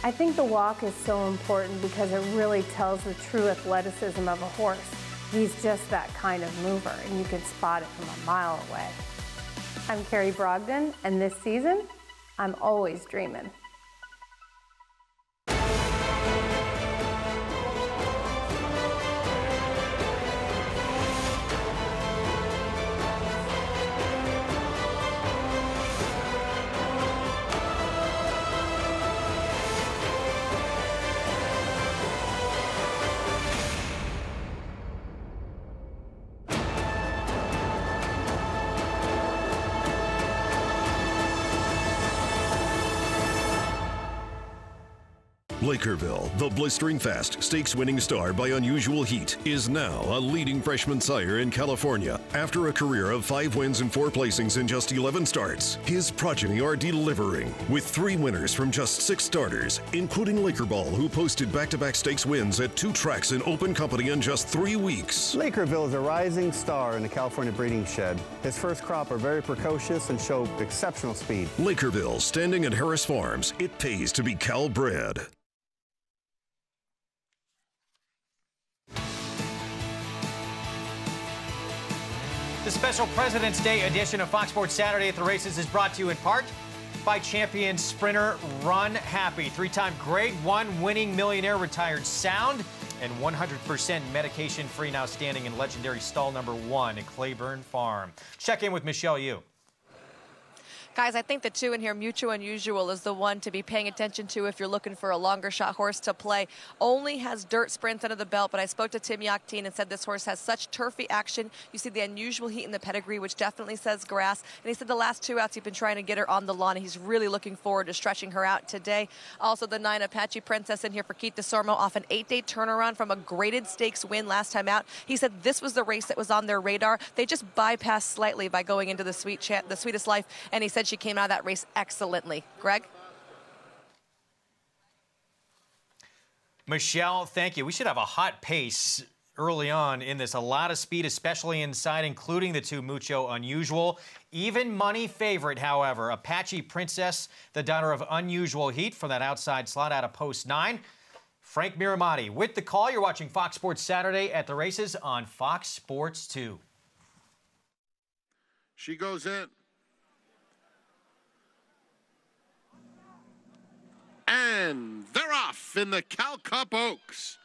I think the walk is so important because it really tells the true athleticism of a horse. He's just that kind of mover, and you can spot it from a mile away. I'm Carrie Brogdon, and this season, I'm always dreaming. Lakerville, the blistering fast, stakes-winning star by unusual heat, is now a leading freshman sire in California. After a career of 5 wins and 4 placings in just 11 starts, his progeny are delivering, with 3 winners from just 6 starters, including Lakerball, who posted back-to-back stakes wins at 2 tracks in open company in just 3 weeks. Lakerville is a rising star in the California breeding shed. His first crop are very precocious and show exceptional speed. Lakerville, standing at Harris Farms. It pays to be Cal-bred. The special President's Day edition of Fox Sports Saturday at the Races is brought to you in part by champion sprinter RUNHAPPY. 3-time Grade 1 winning millionaire, retired sound and 100% medication-free, now standing in legendary stall #1 at Claiborne Farm. Check in with Michelle Yu. Guys, I think the 2 in here, Mucho Unusual, is the one to be paying attention to if you're looking for a longer shot horse to play. Only has dirt sprints under the belt, but I spoke to Tim Yachtine and said this horse has such turfy action. You see the unusual heat in the pedigree, which definitely says grass. And he said the last 2 outs, he's been trying to get her on the lawn, and he's really looking forward to stretching her out today. Also, the 9 Apache Princess in here for Keith DeSormo off an 8-day turnaround from a graded stakes win last time out. He said this was the race that was on their radar. They just bypassed slightly by going into the Sweetest Life, and he said she came out of that race excellently. Greg? Michelle, thank you. We should have a hot pace early on in this. A lot of speed, especially inside, including the 2 Mucho Unusual. Even money favorite, however, Apache Princess, the daughter of Unusual Heat from that outside slot out of post 9. Frank Miramati with the call. You're watching Fox Sports Saturday at the Races on Fox Sports 2. She goes in. And they're off in the Cal Cup Oaks.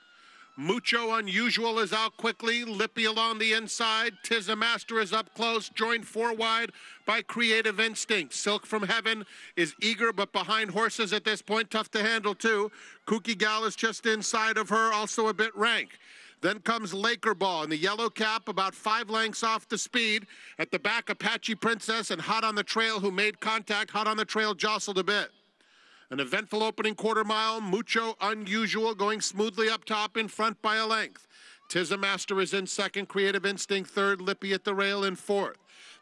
Mucho Unusual is out quickly. Lippy along the inside. Tizza Master is up close, joined 4 wide by Creative Instinct. Silk from Heaven is eager, but behind horses at this point. Tough to handle, too. Kooky Gal is just inside of her, also a bit rank. Then comes Lakerball in the yellow cap, about 5 lengths off the speed. At the back, Apache Princess and Hot on the Trail, who made contact. Hot on the Trail jostled a bit. An eventful opening quarter mile. Mucho Unusual going smoothly up top, in front by a length. Tizza Master is in second. Creative Instinct third. Lippy at the rail in fourth.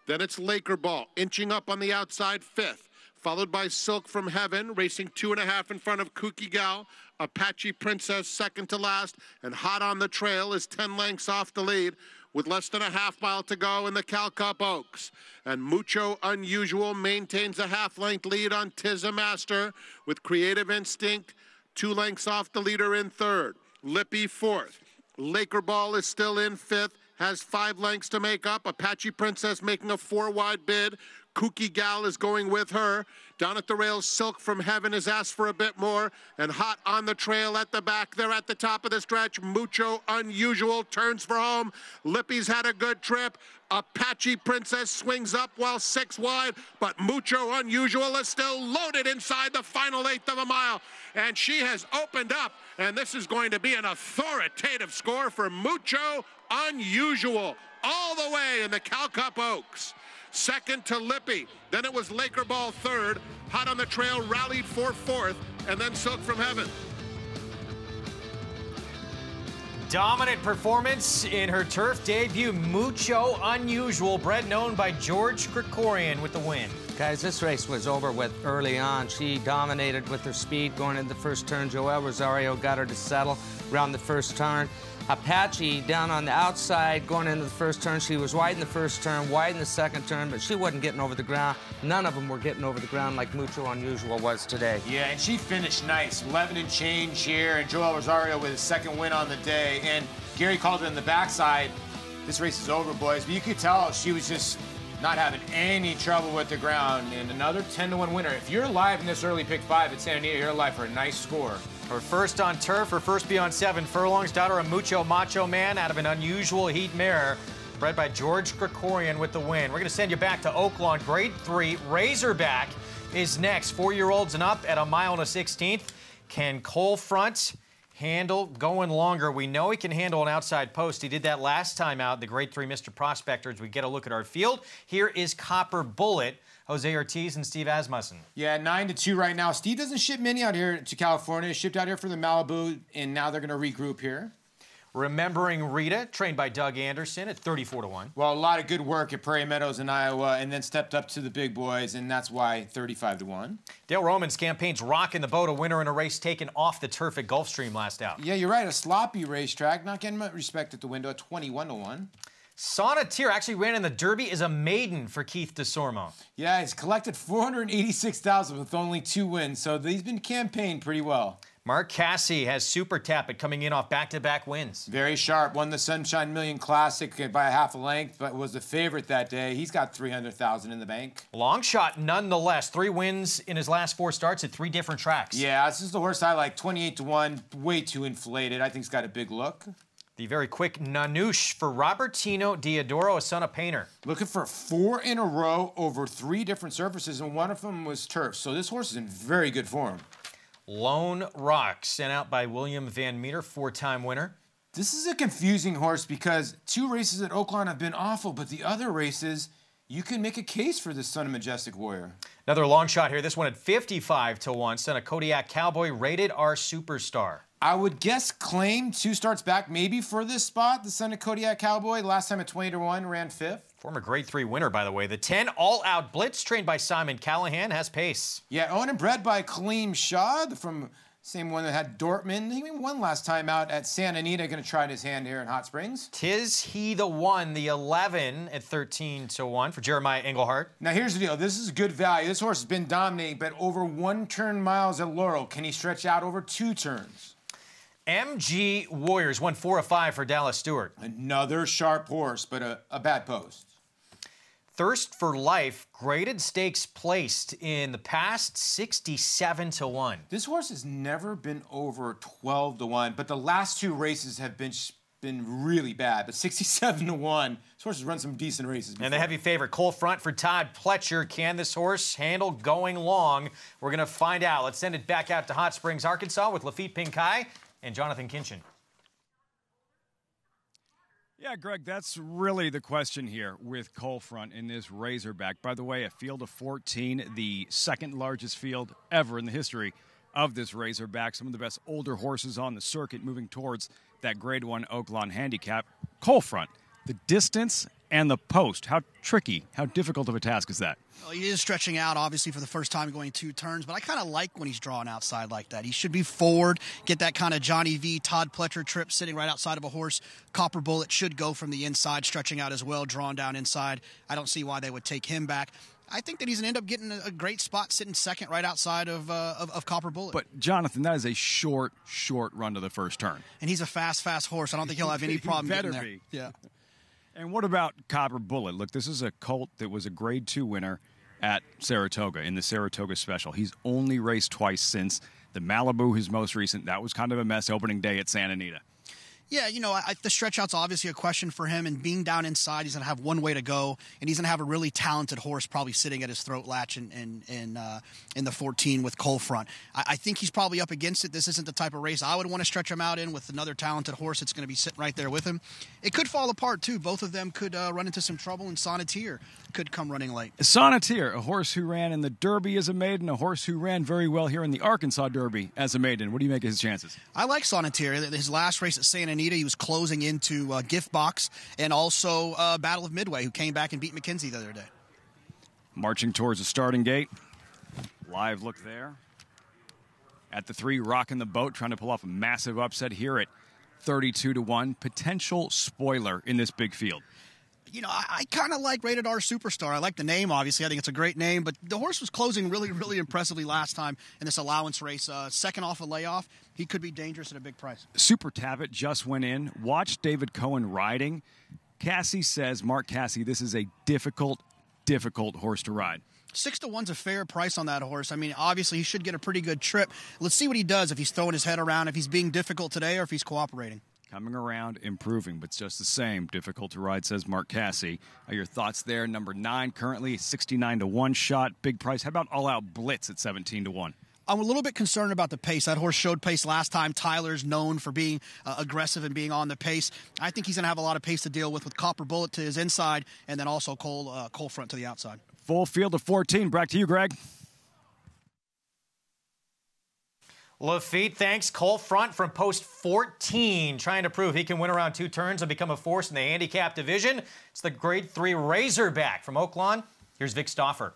Then it's Lakerball inching up on the outside, 5th. Followed by Silk from Heaven, racing 2.5 in front of Kooky Gal. Apache Princess second to last. And Hot on the Trail is 10 lengths off the lead, with less than a half mile to go in the Cal Cup Oaks. And Mucho Unusual maintains a half-length lead on Tizza Master, with Creative Instinct 2 lengths off the leader in third. Lippy 4th. Lakerball is still in 5th, has 5 lengths to make up. Apache Princess making a 4 wide bid. Kooky Gal is going with her. Down at the rails, Silk from Heaven has asked for a bit more. And Hot on the trail at the back. They're at the top of the stretch. Mucho Unusual turns for home. Lippy's had a good trip. Apache Princess swings up while 6 wide, but Mucho Unusual is still loaded inside the final 1/8 of a mile. And she has opened up, and this is going to be an authoritative score for Mucho Unusual all the way in the Cal Cup Oaks. Second to Lippy, then it was Laker Ball third. Hot on the trail rallied for fourth, and then Silk from Heaven. Dominant performance in her turf debut. Mucho Unusual, bred known by George Krikorian with the win. Guys, this race was over with early on. She dominated with her speed going into the first turn. Joel Rosario got her to settle around the first turn. Apache down on the outside going into the first turn. She was wide in the first turn, wide in the second turn, but she wasn't getting over the ground. None of them were getting over the ground like Mucho Unusual was today. Yeah, and she finished nice. 11 and change here, and Joel Rosario with his second win on the day. And Gary called it in the backside. This race is over, boys. But you could tell she was just not having any trouble with the ground. And another 10-1 winner. If you're alive in this early pick 5 at Santa Anita, you're alive for a nice score. Her first on turf, her first beyond 7 furlongs, daughter of Mucho Macho Man out of an Unusual Heat mare, bred by George Krikorian with the win. We're going to send you back to Oaklawn. Grade 3, Razorback is next. 4-year-olds and up at 1 1/16. Can Cole Front handle going longer? We know he can handle an outside post. He did that last time out, the Grade 3 Mr. Prospector, as we get a look at our field. Here is Copper Bullet, Jose Ortiz and Steve Asmussen. Yeah, 9-2 right now. Steve doesn't ship many out here to California. Shipped out here for the Malibu, and now they're going to regroup here. Remembering Rita, trained by Doug Anderson at 34-1. Well, a lot of good work at Prairie Meadows in Iowa, and then stepped up to the big boys, and that's why 35-1. Dale Roman's campaign's rocking the boat, a winner in a race taken off the turf at Gulfstream last out. Yeah, you're right. A sloppy racetrack, not getting much respect at the window at 21-1. Sonneteer actually ran in the Derby as a maiden for Keith DeSormo. Yeah, he's collected $486,000 with only 2 wins, so he's been campaigned pretty well. Mark Cassie has Super Tappet coming in off back-to-back wins. Very sharp. Won the Sunshine Million Classic by a half a length, but was the favorite that day. He's got $300,000 in the bank. Long shot, nonetheless. 3 wins in his last 4 starts at 3 different tracks. Yeah, this is the horse I like. 28-1, way too inflated. I think he's got a big look. The very quick Nanush for Robertino Diodoro, a son of Painter. Looking for 4 in a row over 3 different surfaces, and one of them was turf. So this horse is in very good form. Lone Rock, sent out by William Van Meter, 4-time winner. This is a confusing horse because 2 races at Oaklawn have been awful, but the other races, you can make a case for this Son of Majestic Warrior. Another long shot here. This one at 55-1, son of Kodiak Cowboy, rated R Superstar. I would guess claim 2 starts back maybe for this spot. The son of Kodiak Cowboy, last time at 20-1, ran 5th. Former Grade 3 winner, by the way. The 10 All-Out Blitz, trained by Simon Callahan, has pace. Yeah, owned and bred by Kaleem Shah, from same one that had Dortmund. He won last time out at Santa Anita. Going to try his hand here in Hot Springs. Tis he the one, the 11 at 13-1 for Jeremiah Englehart. Now here's the deal. This is good value. This horse has been dominating, but over 1 turn miles at Laurel. Can he stretch out over 2 turns? MG Warriors won 4 of 5 for Dallas Stewart. Another sharp horse, but a bad post. Thirst for Life, graded stakes placed in the past 67-1. This horse has never been over 12-1, but the last 2 races have been really bad. But 67-1, this horse has run some decent races before. And the heavy favorite, Cole Front for Todd Pletcher. Can this horse handle going long? We're going to find out. Let's send it back out to Hot Springs, Arkansas with Lafitte Pinkai and Jonathan Kinchin. Yeah, Greg, that's really the question here with Cole Front in this Razorback. By the way, a field of 14, the second largest field ever in the history of this Razorback. Some of the best older horses on the circuit moving towards that Grade 1 Oaklawn handicap. Cole Front, the distance and the post. How tricky, how difficult of a task is that? Well, he is stretching out, obviously, for the first time going 2 turns, but I kind of like when he's drawing outside like that. He should be forward, get that kind of Johnny V, Todd Pletcher trip sitting right outside of a horse. Copper Bullet should go from the inside, stretching out as well, drawn down inside. I don't see why they would take him back. I think that he's going to end up getting a great spot sitting second right outside of Copper Bullet. But, Jonathan, that is a short run to the first turn. And he's a fast horse. I don't think he'll have any problem getting there. Be. Yeah. And what about Copper Bullet? Look, this is a colt that was a Grade 2 winner at Saratoga in the Saratoga Special. He's only raced twice since. The Malibu, his most recent, that was kind of a mess opening day at Santa Anita. Yeah, you know, the stretch out's obviously a question for him, and being down inside, he's going to have one way to go, and he's going to have a really talented horse probably sitting at his throat latch in the 14 with Coal Front. I think he's probably up against it. This isn't the type of race I would want to stretch him out in with another talented horse that's going to be sitting right there with him. It could fall apart, too. Both of them could run into some trouble, and Sonneteer could come running late. Sonneteer, a horse who ran in the Derby as a maiden, a horse who ran very well here in the Arkansas Derby as a maiden. What do you make of his chances? I like Sonneteer. His last race at Santa Anita, he was closing into Gift Box and also Battle of Midway, who came back and beat McKenzie the other day. Marching towards the starting gate. Live look there. At the 3, rocking the boat, trying to pull off a massive upset here at 32-1. Potential spoiler in this big field. You know, I kind of like Rated R Superstar. I like the name, obviously. I think it's a great name, but the horse was closing really, really impressively last time in this allowance race. Second off a layoff, he could be dangerous at a big price. Super Tappet just went in. Watch David Cohen riding. Cassie says, Mark Cassie, this is a difficult horse to ride. 6-1's a fair price on that horse. I mean, obviously, he should get a pretty good trip. Let's see what he does, if he's throwing his head around, if he's being difficult today, or if he's cooperating. Coming around, improving, but just the same. Difficult to ride, says Mark Cassie. Are your thoughts there? Number 9, currently 69-1 shot. Big price. How about All Out Blitz at 17-1? I'm a little bit concerned about the pace. That horse showed pace last time. Tyler's known for being aggressive and being on the pace. I think he's going to have a lot of pace to deal with Copper Bullet to his inside and then also Coal Front to the outside. Full field of 14. Back to you, Greg. Lafitte, thanks. Coal Front from post 14, trying to prove he can win around 2 turns and become a force in the handicap division. It's the Grade 3 Razorback from Oaklawn. Here's Vic Stauffer.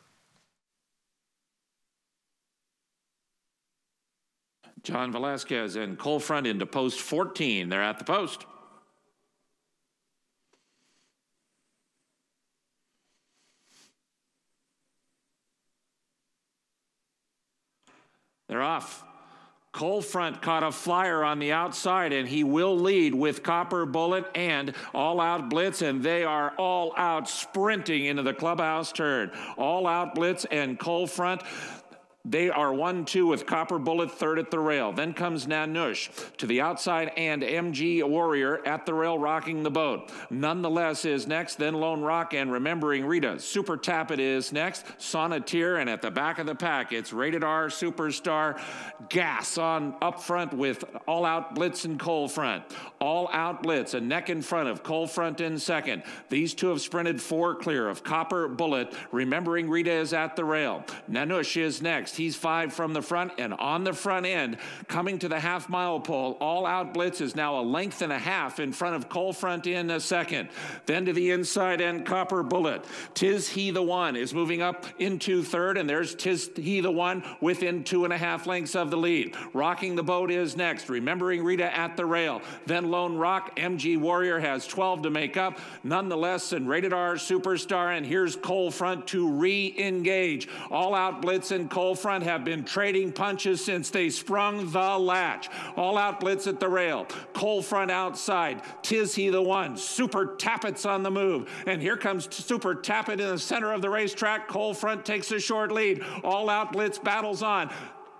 John Velasquez and Coal Front into post 14. They're at the post. They're off. Coal Front caught a flyer on the outside, and he will lead with Copper Bullet and All Out Blitz, and they are all out sprinting into the clubhouse turn. All Out Blitz and Coal Front. They are 1-2 with Copper Bullet third at the rail. Then comes Nanush to the outside and MG Warrior at the rail rocking the boat. Nonetheless is next, then Lone Rock and Remembering Rita. Super Tappet is next, Sonneteer, and at the back of the pack, it's Rated R Superstar. Gas on up front with All Out Blitz and Coal Front. All Out Blitz, a neck in front of Coal Front in second. These two have sprinted 4 clear of Copper Bullet. Remembering Rita is at the rail. Nanush is next. He's 5 from the front, and on the front end, coming to the half-mile pole, All Out Blitz is now a length and a half in front of Coal Front in a second. Then to the inside end, Copper Bullet. Tis He the One is moving up into third, and there's Tis He the One within 2.5 lengths of the lead. Rocking the boat is next. Remembering Rita at the rail. Then Lone Rock. MG Warrior has 12 to make up. Nonetheless, and Rated R Superstar, and here's Coal Front to re-engage. All Out Blitz and Coal Front have been trading punches since they sprung the latch. All Out Blitz at the rail. Coal Front outside. Tis He the One. Super Tappet's on the move. And here comes Super Tappet in the center of the racetrack. Coal Front takes a short lead. All Out Blitz battles on.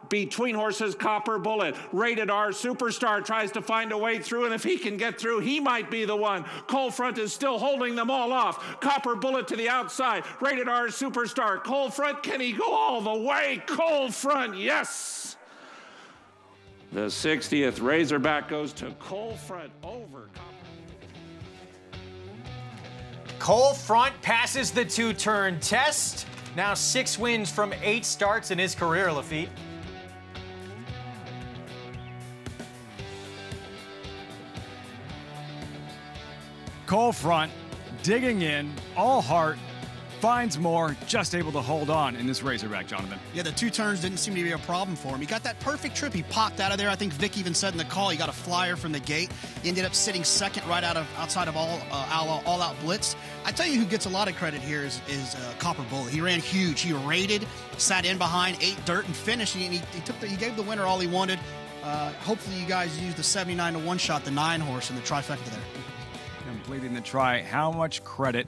Between horses, Copper Bullet. Rated R Superstar tries to find a way through, and if he can get through, he might be the one. Coal Front is still holding them all off. Copper Bullet to the outside. Rated R Superstar. Coal Front, can he go all the way? Coal Front, yes! The 60th Razorback goes to Coal Front over Coal Front passes the 2-turn test. Now 6 wins from 8 starts in his career, Lafitte. Coal Front digging in, all heart, finds more, just able to hold on in this Razorback, Jonathan. Yeah, the 2 turns didn't seem to be a problem for him. He got that perfect trip. He popped out of there. I think Vic even said in the call he got a flyer from the gate. He ended up sitting second right outside of All Out Blitz. I tell you who gets a lot of credit here is Copper Bullet. He ran huge. He rated, sat in behind, ate dirt, and finished. He gave the winner all he wanted. Hopefully you guys used the 79-1 shot, the 9 horse, in the trifecta there. Completing the try, how much credit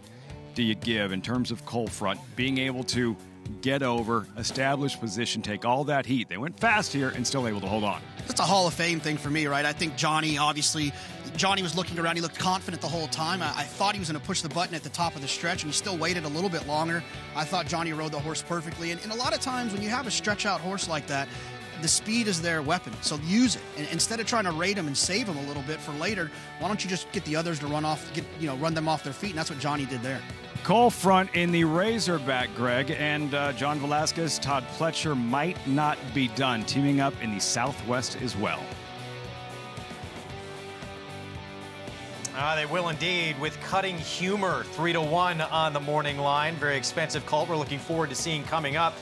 do you give in terms of Coal Front being able to get over, establish position, take all that heat. They went fast here and still able to hold on. That's a Hall of Fame thing for me, right? I think Johnny was looking around. He looked confident the whole time. I thought he was going to push the button at the top of the stretch, and he still waited a little bit longer. I thought Johnny rode the horse perfectly. And a lot of times when you have a stretch-out horse like that, the speed is their weapon, so use it. And instead of trying to rate them and save them a little bit for later, why don't you just get the others to run them off their feet? And that's what Johnny did there. Cole front in the Razorback, Greg, and John Velasquez, Todd Pletcher might not be done, teaming up in the Southwest as well. They will indeed, with Cutting Humor 3-1 on the morning line. Very expensive colt we're looking forward to seeing coming up.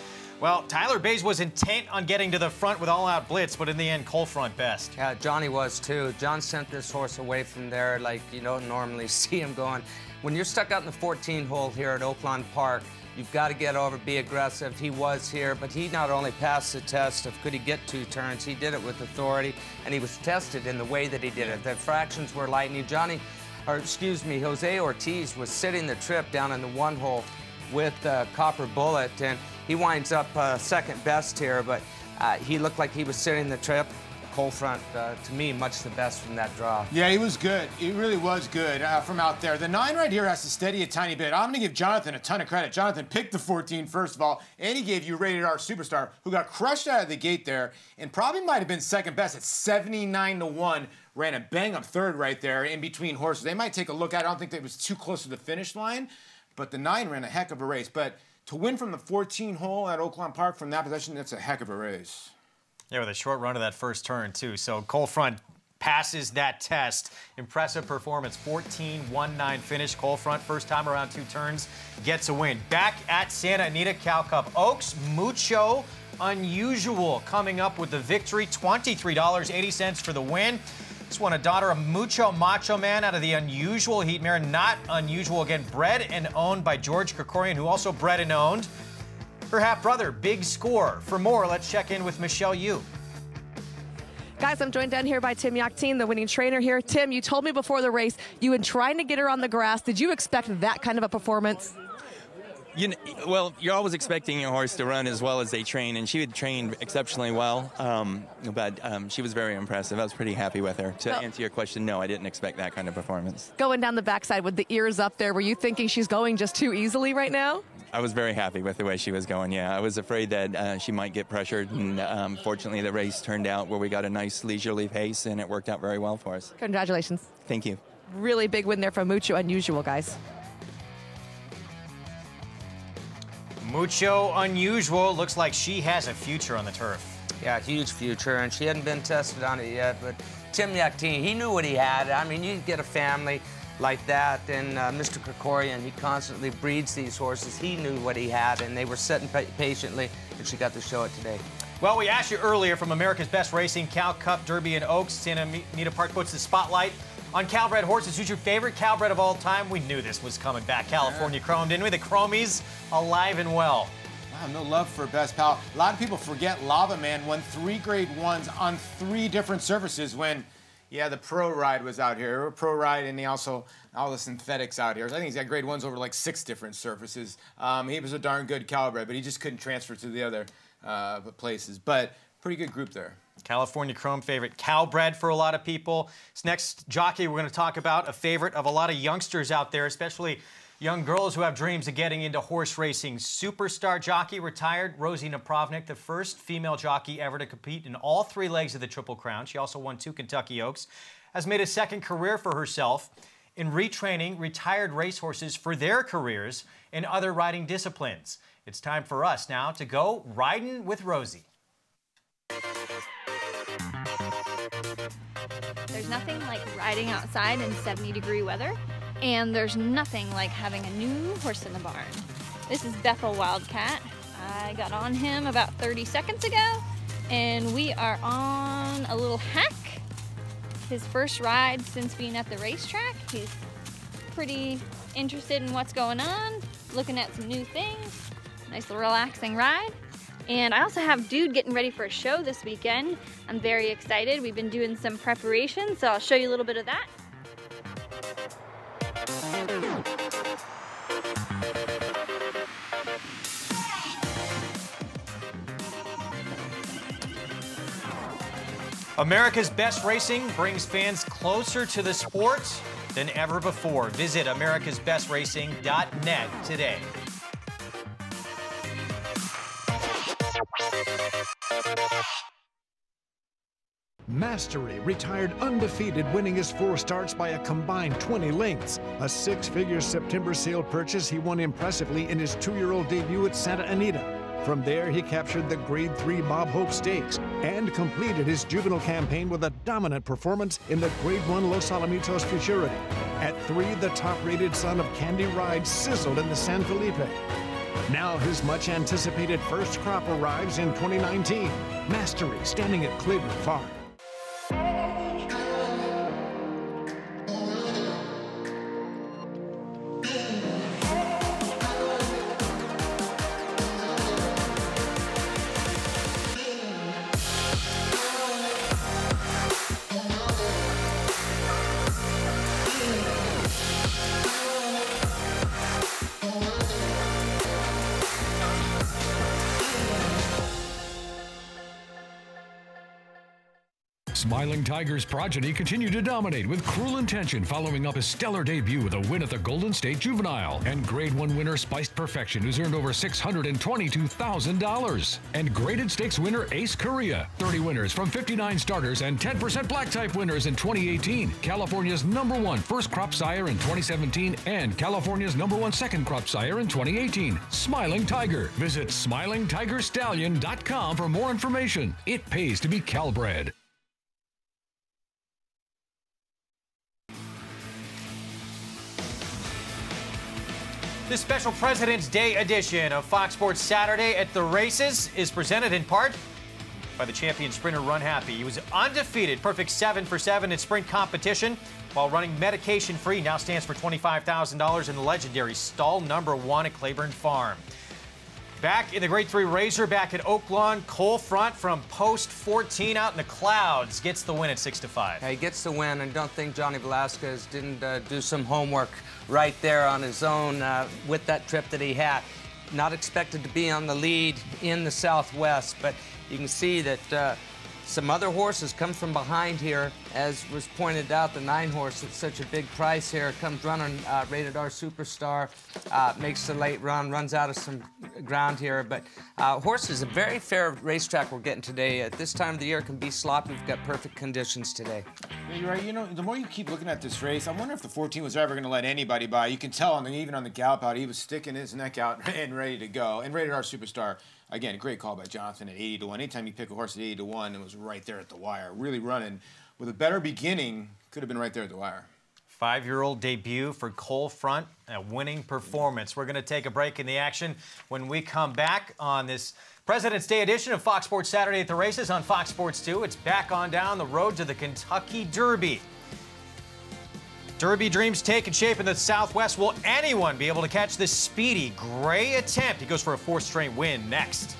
Well, Tyler Bays was intent on getting to the front with all-out blitz, but in the end, Cole front best. Yeah, Johnny was too. John sent this horse away from there like you don't normally see him going. When you're stuck out in the 14-hole here at Oaklawn Park, you've got to get over, be aggressive. He was here, but he not only passed the test of could he get 2 turns, he did it with authority, and he was tested in the way that he did it. The fractions were lightning. Jose Ortiz was sitting the trip down in the 1-hole with Copper Bullet, and he winds up second best here, but he looked like he was sitting the trip. Cole front, to me, much the best from that draw. Yeah, he was good. He really was good from out there. The 9 right here has to steady a tiny bit. I'm going to give Jonathan a ton of credit. Jonathan picked the 14, first of all, and he gave you Rated R Superstar, who got crushed out of the gate there and probably might have been second best at 79-1. Ran a bang-up third right there in between horses. They might take a look at it. I don't think that it was too close to the finish line, but the 9 ran a heck of a race. But to win from the 14-hole at Oaklawn Park from that position, that's a heck of a race. Yeah, with a short run of that first turn, too. So Cole front passes that test. Impressive performance. 14-1-9 finish. Cole front, first time around 2 turns, gets a win. Back at Santa Anita Cow Cup Oaks, Mucho Unusual coming up with the victory. $23.80 for the win. This one, a daughter of Mucho Macho Man out of the Unusual heat mare. Not unusual, again, bred and owned by George Krikorian, who also bred and owned her half-brother, Big Score. For more, let's check in with Michelle Yu. Guys, I'm joined down here by Tim Yachtine, the winning trainer here. Tim, you told me before the race you had trying to get her on the grass. Did you expect that kind of a performance? Well, you're always expecting your horse to run as well as they train, and she had trained exceptionally well, but she was very impressive. I was pretty happy with her. To answer your question, no, I didn't expect that kind of performance. Going down the backside with the ears up there, were you thinking she's going just too easily right now? I was very happy with the way she was going, yeah. I was afraid that she might get pressured, and fortunately the race turned out where we got a nice leisurely pace, and it worked out very well for us. Congratulations. Thank you. Really big win there from Mucho Unusual, guys. Mucho Unusual looks like she has a future on the turf. Yeah, huge future, and she hadn't been tested on it yet, but Tim Yachtine, he knew what he had. I mean, you get a family like that, and Mr. Krikorian, he constantly breeds these horses. He knew what he had, and they were sitting patiently, and she got to show it today. Well, we asked you earlier from America's Best Racing, Cow Cup, Derby, and Oaks. Santa Anita Park puts the spotlight on Calbred horses. Who's your favorite Calbred of all time? We knew this was coming back. California Chrome, didn't we? The Chromies alive and well. Wow, no love for Best Pal. A lot of people forget Lava Man won 3 Grade 1s on 3 different surfaces when, yeah, the Pro Ride was out here. Pro Ride, and he also, all the synthetics out here. I think he's got Grade 1s over like 6 different surfaces. He was a darn good Calbred, but he just couldn't transfer to the other places. But pretty good group there. California Chrome favorite, Calbred for a lot of people. This next jockey we're going to talk about, a favorite of a lot of youngsters out there, especially young girls who have dreams of getting into horse racing. Superstar jockey, retired Rosie Napravnik, the first female jockey ever to compete in all 3 legs of the Triple Crown. She also won 2 Kentucky Oaks, has made a second career for herself in retraining retired racehorses for their careers in other riding disciplines. It's time for us now to go riding with Rosie. There's nothing like riding outside in 70-degree weather, and there's nothing like having a new horse in the barn. This is Bethel Wildcat. I got on him about 30 seconds ago, and we are on a little hack. His first ride since being at the racetrack. He's pretty interested in what's going on, looking at some new things. Nice little relaxing ride. And I also have Dude getting ready for a show this weekend. I'm very excited. We've been doing some preparation, so I'll show you a little bit of that. America's Best Racing brings fans closer to the sport than ever before. Visit americasbestracing.net today. Mastery retired undefeated, winning his 4 starts by a combined 20 lengths. A 6-figure September sale purchase he won impressively in his 2-year-old debut at Santa Anita. From there, he captured the Grade 3 Bob Hope Stakes and completed his juvenile campaign with a dominant performance in the Grade 1 Los Alamitos Futurity. At 3, the top-rated son of Candy Ride sizzled in the San Felipe. Now his much-anticipated first crop arrives in 2019. Mastery standing at Claiborne Farm. Smiling Tiger's progeny continue to dominate with Cruel Intention following up his stellar debut with a win at the Golden State Juvenile. And Grade 1 winner Spiced Perfection, who's earned over $622,000. And Graded Stakes winner Ace Korea. 30 winners from 59 starters and 10% black type winners in 2018. California's #1 first crop sire in 2017 and California's #1 second crop sire in 2018. Smiling Tiger. Visit SmilingTigerStallion.com for more information. It pays to be Calbred. This special President's Day edition of Fox Sports Saturday at the Races is presented in part by the champion sprinter RUNHAPPY. He was undefeated, perfect 7 for 7 in sprint competition while running medication-free. Now stands for $25,000 in the legendary stall #1 at Claiborne Farm. Back in the Grade 3 Razorback at Oaklawn, Cole Front from post 14 out in the clouds gets the win at 6-5. Yeah, he gets the win, and don't think Johnny Velasquez didn't do some homework right there on his own with that trip that he had. Not expected to be on the lead in the Southwest, but you can see that some other horses come from behind here. As was pointed out, the 9 horse at such a big price here comes running Rated R Superstar, makes the late run, runs out of some ground here. But horse is a very fair racetrack we're getting today. At this time of the year, it can be sloppy. We've got perfect conditions today. Yeah, you're right. You know, the more you keep looking at this race, I wonder if the 14 was ever going to let anybody by. You can tell, even on the gallop out, he was sticking his neck out and ready to go. And Rated R Superstar, again, a great call by Jonathan at 80-1. Anytime you pick a horse at 80-1, it was right there at the wire. Really running. With a better beginning, could have been right there at the wire. 5-year-old debut for Cole Front, a winning performance. We're going to take a break in the action. When we come back on this President's Day edition of Fox Sports Saturday at the Races on Fox Sports 2, it's back on down the road to the Kentucky Derby. Derby dreams taking shape in the Southwest. Will anyone be able to catch this speedy Gray attempt? He goes for a 4th straight win next.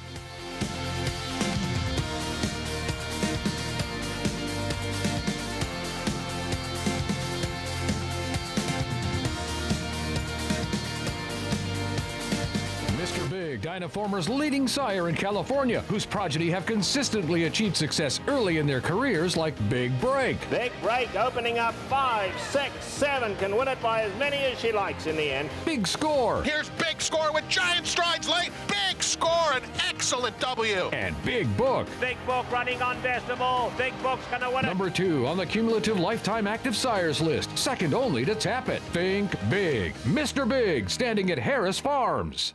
Dynaformer's leading sire in California, whose progeny have consistently achieved success early in their careers, like Big Break. Big Break opening up 5, 6, 7, can win it by as many as she likes in the end. Big Score. Here's Big Score with giant strides late. Big Score, an excellent W. And Big Book. Big Book running on Festival. Big Book's gonna win it. #2 on the cumulative lifetime active sires list, second only to Tap It. Think Big. Mr. Big, standing at Harris Farms.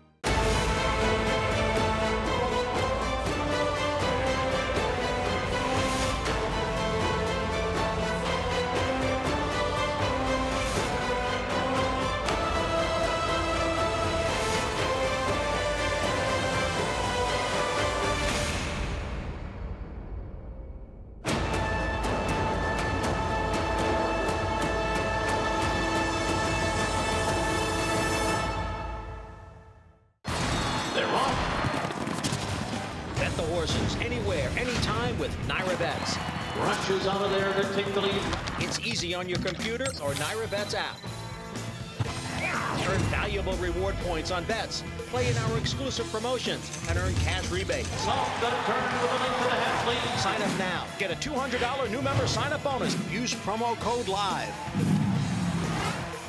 Anywhere, anytime with NyraBets. Rushes out of there to take the lead. It's easy on your computer or NyraBets app. Earn valuable reward points on bets. Play in our exclusive promotions and earn cash rebates. Off the turn with a link to the half lead. Sign up now. Get a $200 new member sign-up bonus. Use promo code LIVE.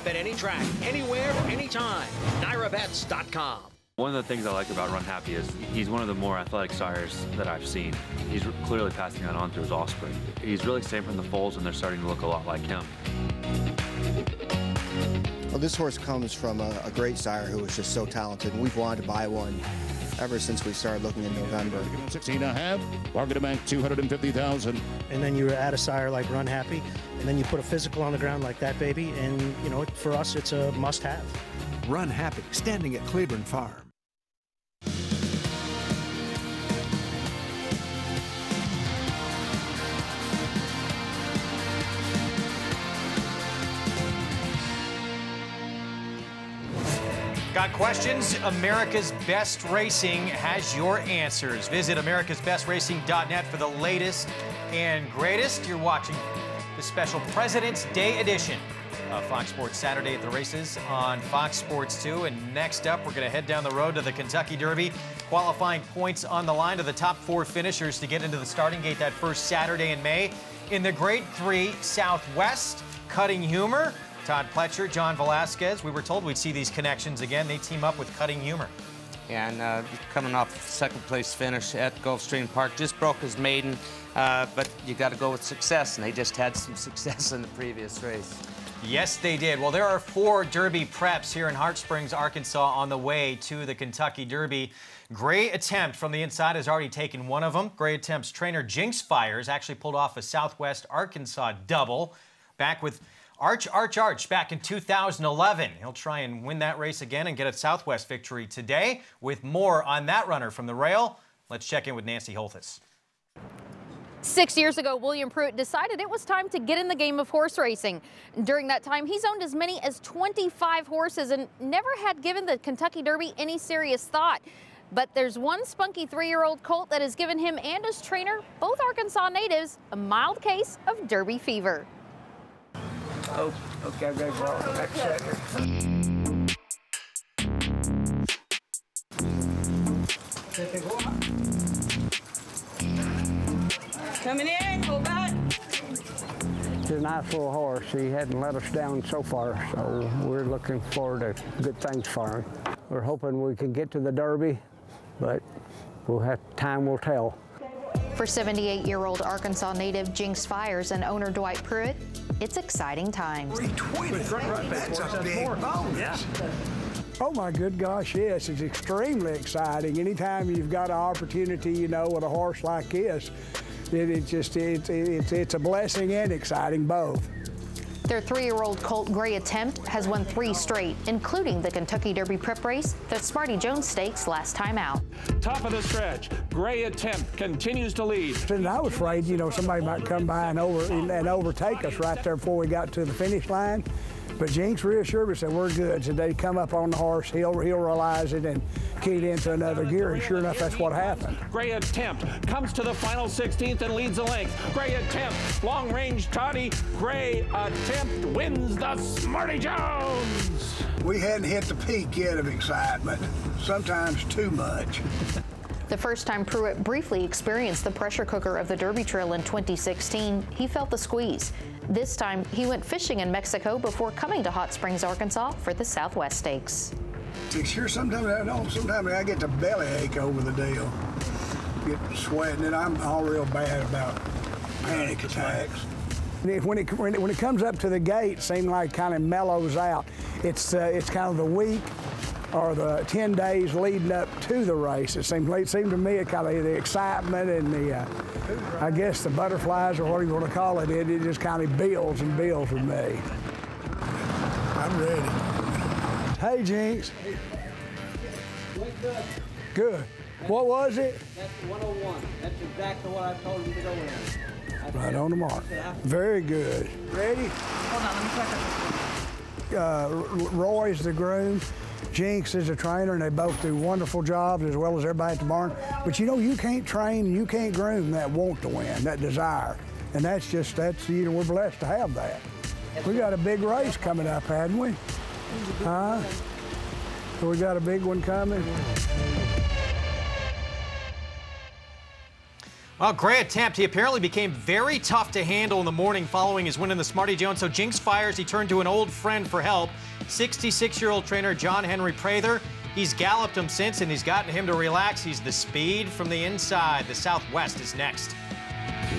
Bet any track, anywhere, anytime. NyraBets.com. One of the things I like about RUNHAPPY is he's one of the more athletic sires that I've seen. He's clearly passing that on to his offspring. He's really staying from the foals, and they're starting to look a lot like him. Well, this horse comes from a great sire who was just so talented, and we've wanted to buy one ever since we started looking in November. 16.5, market bank $250,000. And then you add a sire like RUNHAPPY, and then you put a physical on the ground like that baby, and you know, for us, it's a must-have. RUNHAPPY, standing at Cleburne Farm. Got questions? America's Best Racing has your answers. Visit americasbestracing.net for the latest and greatest. You're watching the special President's Day edition of Fox Sports Saturday at the races on Fox Sports 2. And next up, we're going to head down the road to the Kentucky Derby. Qualifying points on the line to the top 4 finishers to get into the starting gate that first Saturday in May. In the Grade 3 Southwest, Cutting Humor, Todd Pletcher, John Velasquez. We were told we'd see these connections again. They team up with Cutting Humor. And coming off second place finish at Gulfstream Park, just broke his maiden, but you got to go with success, and they just had some success in the previous race. Yes, they did. Well, there are 4 Derby preps here in Hart Springs, Arkansas on the way to the Kentucky Derby. Great Attempt from the inside has already taken one of them. Great Attempt's trainer Jinx Fires actually pulled off a Southwest Arkansas double back with Arch back in 2011. He'll try and win that race again and get a Southwest victory today. With more on that runner from the rail, let's check in with Nancy Holthus. 6 years ago, William Pruitt decided it was time to get in the game of horse racing. During that time, he's owned as many as 25 horses and never had given the Kentucky Derby any serious thought. But there's one spunky 3-year-old colt that has given him and his trainer, both Arkansas natives, a mild case of Derby fever. Oh, okay, I've got to go out the next second. Coming in, hold back. He's a nice little horse. He hadn't let us down so far, so we're looking forward to good things for him. We're hoping we can get to the Derby, but time will tell. For 78-year-old Arkansas native Jinx Fires and owner Dwight Pruitt, it's exciting times. 320. That's a big bonus. Yeah. Oh my good gosh, yes, it's extremely exciting. Anytime you've got an opportunity, you know, with a horse like this, it's a blessing and exciting both. Their 3-year-old colt Gray Attempt has won 3 straight, including the Kentucky Derby prep race, the Smarty Jones Stakes last time out. Top of the stretch, Gray Attempt continues to lead. And I was afraid, you know, somebody might come by and overtake us right there before we got to the finish line. But Jinx reassured me, said we're good. So they come up on the horse, he'll realize it and keyed into another gear, and sure enough, that's what happened. Gray Attempt comes to the final 16th and leads the length. Gray Attempt, long range toddy. Gray Attempt wins the Smarty Jones. We hadn't hit the peak yet of excitement, sometimes too much. The first time Pruitt briefly experienced the pressure cooker of the Derby Trail in 2016, he felt the squeeze. This time, he went fishing in Mexico before coming to Hot Springs, Arkansas for the Southwest Stakes. Sure, sometimes I get the belly ache over the deal. Get sweating, and I'm all real bad about panic attacks. When it comes up to the gate, it seems like kind of mellows out. It's kind of the week or the 10 days leading up to the race. It seemed to me it kind of the excitement and the, I guess the butterflies or whatever you want to call it, it just kind of builds and builds with me. I'm ready. Hey, Jinx. Good. What was it? That's 101. That's exactly what I told you to go in. Right on the mark. Very good. Ready? Hold on, let me check it. Roy's the groom. Jinx is a trainer, and they both do wonderful jobs as well as everybody at the barn. But you know, you can't train, you can't groom that want to win, that desire. And that's you know, we're blessed to have that. We got a big race coming up, hadn't we? Huh? So we got a big one coming. Well, great attempt. He apparently became very tough to handle in the morning following his win in the Smarty Jones. So Jinx fires. He turned to an old friend for help. 66-year-old trainer John Henry Prather. He's galloped him since, and he's gotten him to relax. He's the speed from the inside. The Southwest is next.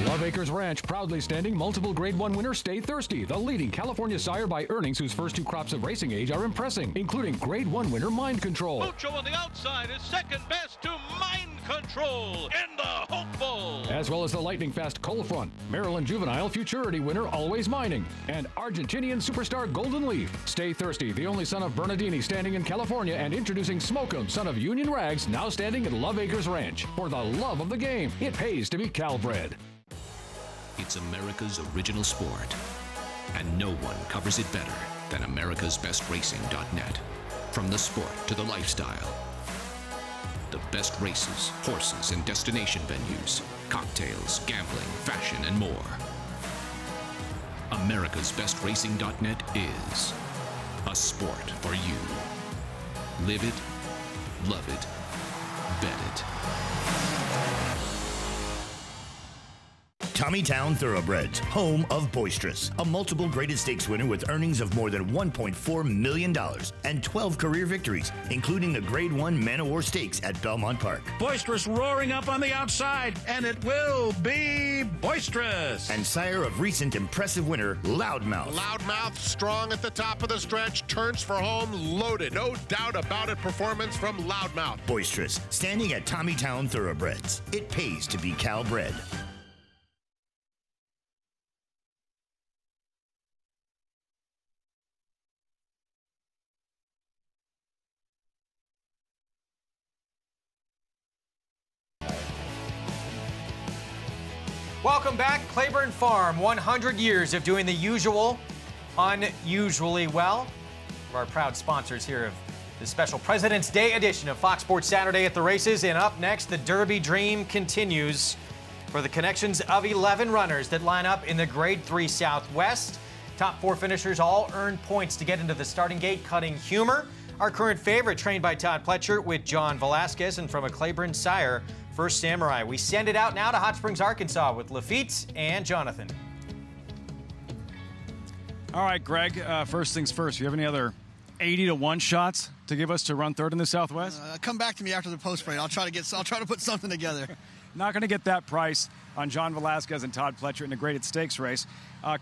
Love Acres Ranch, proudly standing multiple Grade 1 winner Stay Thirsty, the leading California sire by earnings whose first 2 crops of racing age are impressing, including Grade 1 winner Mind Control. Mucho on the outside is second best to Mind Control in the hopeful. As well as the lightning fast Coal Front, Maryland Juvenile Futurity winner Always Mining, and Argentinian superstar Golden Leaf. Stay Thirsty, the only son of Bernardini standing in California, and introducing Smoke'em, son of Union Rags, now standing at Love Acres Ranch. For the love of the game, it pays to be Calbred. It's America's original sport, and no one covers it better than americasbestracing.net. From the sport to the lifestyle, the best races, horses, and destination venues, cocktails, gambling, fashion, and more. americasbestracing.net is a sport for you. Live it, love it, bet it. Tommytown Thoroughbreds, home of Boisterous, a multiple graded stakes winner with earnings of more than $1.4 million and 12 career victories, including the Grade 1 Man o' War Stakes at Belmont Park. Boisterous roaring up on the outside, and it will be boisterous. And sire of recent impressive winner, Loudmouth. Loudmouth strong at the top of the stretch, turns for home, loaded. No doubt about it, performance from Loudmouth. Boisterous, standing at Tommytown Thoroughbreds. It pays to be Calbred. Welcome back. Claiborne Farm, 100 years of doing the usual, unusually well. We're our proud sponsors here of the special President's Day edition of Fox Sports Saturday at the Races. And up next, the Derby Dream continues for the connections of 11 runners that line up in the Grade 3 Southwest. Top 4 finishers all earn points to get into the starting gate. Cutting Humor, our current favorite, trained by Todd Pletcher with John Velasquez, and from a Claiborne sire, First Samurai. We send it out now to Hot Springs, Arkansas with Lafitte and Jonathan. All right, Greg, first things first. Do you have any other 80-1 shots to give us to run third in the Southwest? Come back to me after the post parade. I'll try to put something together. Not going to get that price on John Velasquez and Todd Pletcher in a graded stakes race.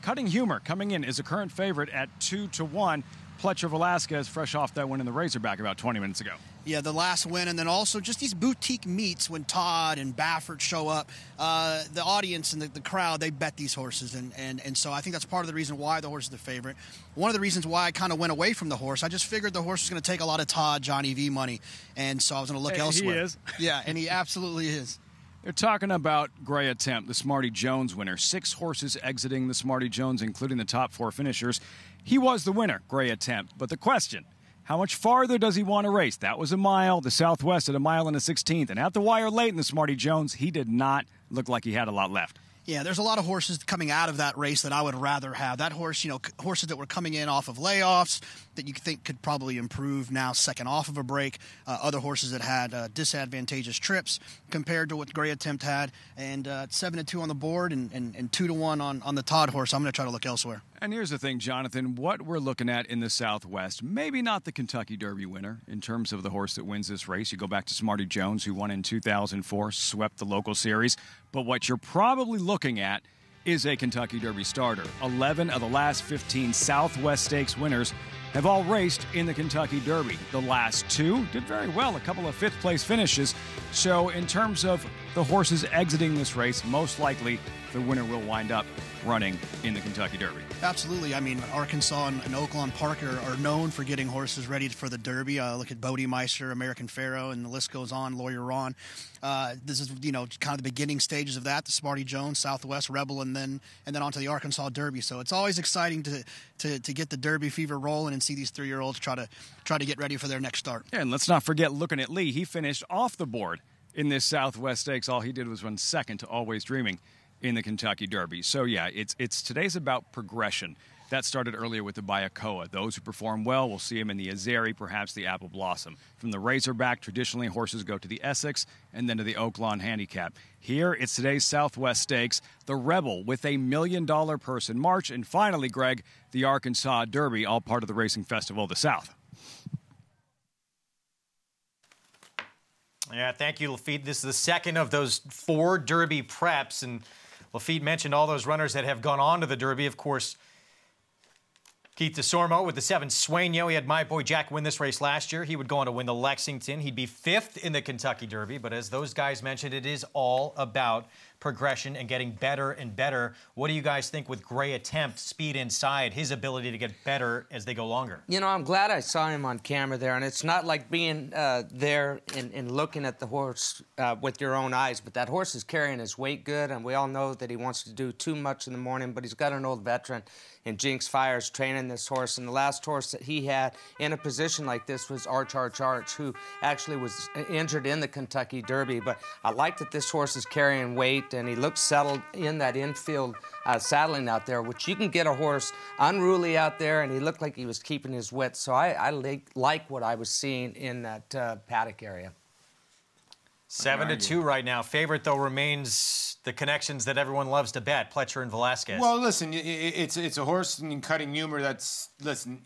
Cutting Humor coming in is a current favorite at 2-1. Pletcher Velasquez fresh off that win in the Razorback about 20 minutes ago. Yeah, the last win, and then also just these boutique meets when Todd and Baffert show up. The audience and the crowd, they bet these horses, and so I think that's part of the reason why the horse is the favorite. One of the reasons why I kind of went away from the horse, I just figured the horse was going to take a lot of Todd, Johnny V money, and so I was going to look elsewhere. He is. Yeah, and he absolutely is. They're talking about Gray Attempt, the Smarty Jones winner. 6 horses exiting the Smarty Jones, including the top 4 finishers. He was the winner, Gray Attempt. But the question, how much farther does he want to race? That was a mile, the Southwest at a mile and a 16th. And at the wire late in the Smarty Jones, he did not look like he had a lot left. Yeah, there's a lot of horses coming out of that race that I would rather have. That horse, horses that were coming in off of layoffs that you think could probably improve now second off of a break. Other horses that had disadvantageous trips compared to what Gray Attempt had. And 7-2 on the board and 2-1 on the Todd horse. I'm going to try to look elsewhere. And here's the thing, Jonathan, what we're looking at in the Southwest, maybe not the Kentucky Derby winner in terms of the horse that wins this race. You go back to Smarty Jones, who won in 2004, swept the local series. But what you're probably looking at is a Kentucky Derby starter. 11 of the last 15 Southwest Stakes winners have all raced in the Kentucky Derby. The last 2 did very well, a couple of 5th place finishes. So in terms of the horses exiting this race, most likely the winner will wind up running in the Kentucky Derby. Absolutely. I mean, Arkansas and Oaklawn Park are known for getting horses ready for the Derby. Look at Bodemeister, American Pharaoh, and the list goes on, Lawyer Ron. This is, kind of the beginning stages of that, the Smarty Jones, Southwest, Rebel, and then onto the Arkansas Derby. So it's always exciting to get the Derby fever rolling and see these 3-year-olds try to get ready for their next start. Yeah, and let's not forget looking at Lee. He finished off the board in this Southwest Stakes. All he did was run second to Always Dreaming in the Kentucky Derby. So, yeah, it's today's about progression. That started earlier with the Bayakoa. Those who perform well will see him in the Azeri, perhaps the Apple Blossom. From the Razorback, traditionally horses go to the Essex and then to the Oaklawn Handicap. Here, it's today's Southwest Stakes, the Rebel with a $1 million purse in March. And finally, Greg, the Arkansas Derby, all part of the Racing Festival of the South. Yeah, thank you, Lafitte. This is the second of those 4 Derby preps, and Lafitte mentioned all those runners that have gone on to the Derby. Of course, Keith DeSormo with the 7 Sueño. He had My Boy Jack win this race last year. He would go on to win the Lexington. He'd be 5th in the Kentucky Derby. But as those guys mentioned, it is all about progression and getting better and better. What do you guys think with Gray Attempt, speed inside, his ability to get better as they go longer? You know, I'm glad I saw him on camera there, and it's not like being there and looking at the horse with your own eyes, but that horse is carrying his weight good, and we all know that he wants to do too much in the morning, but he's got an old veteran in Jinx Fires training this horse, and the last horse that he had in a position like this was Arch, who actually was injured in the Kentucky Derby, but I like that this horse is carrying weight, and he looks settled in that infield saddling out there, which you can get a horse unruly out there, and he looked like he was keeping his wits. So I like what I was seeing in that paddock area. 7-2 right now. Favorite, though, remains the connections that everyone loves to bet, Pletcher and Velasquez. Well, listen, it's a horse in cutting humor that's, listen,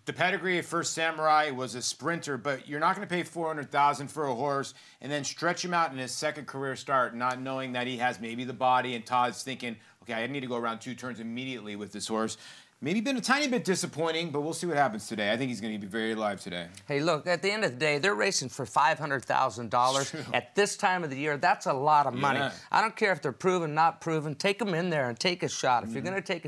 the pedigree of First Samurai was a sprinter, but you're not going to pay $400,000 for a horse and then stretch him out in his second career start, not knowing that he has maybe the body, and Todd's thinking, okay, I need to go around 2 turns immediately with this horse. Maybe been a tiny bit disappointing, but we'll see what happens today. I think he's going to be very alive today. Hey, look, at the end of the day, they're racing for $500,000 at this time of the year. That's a lot of money. Yeah. I don't care if they're proven, not proven. Take them in there and take a shot. If you're going to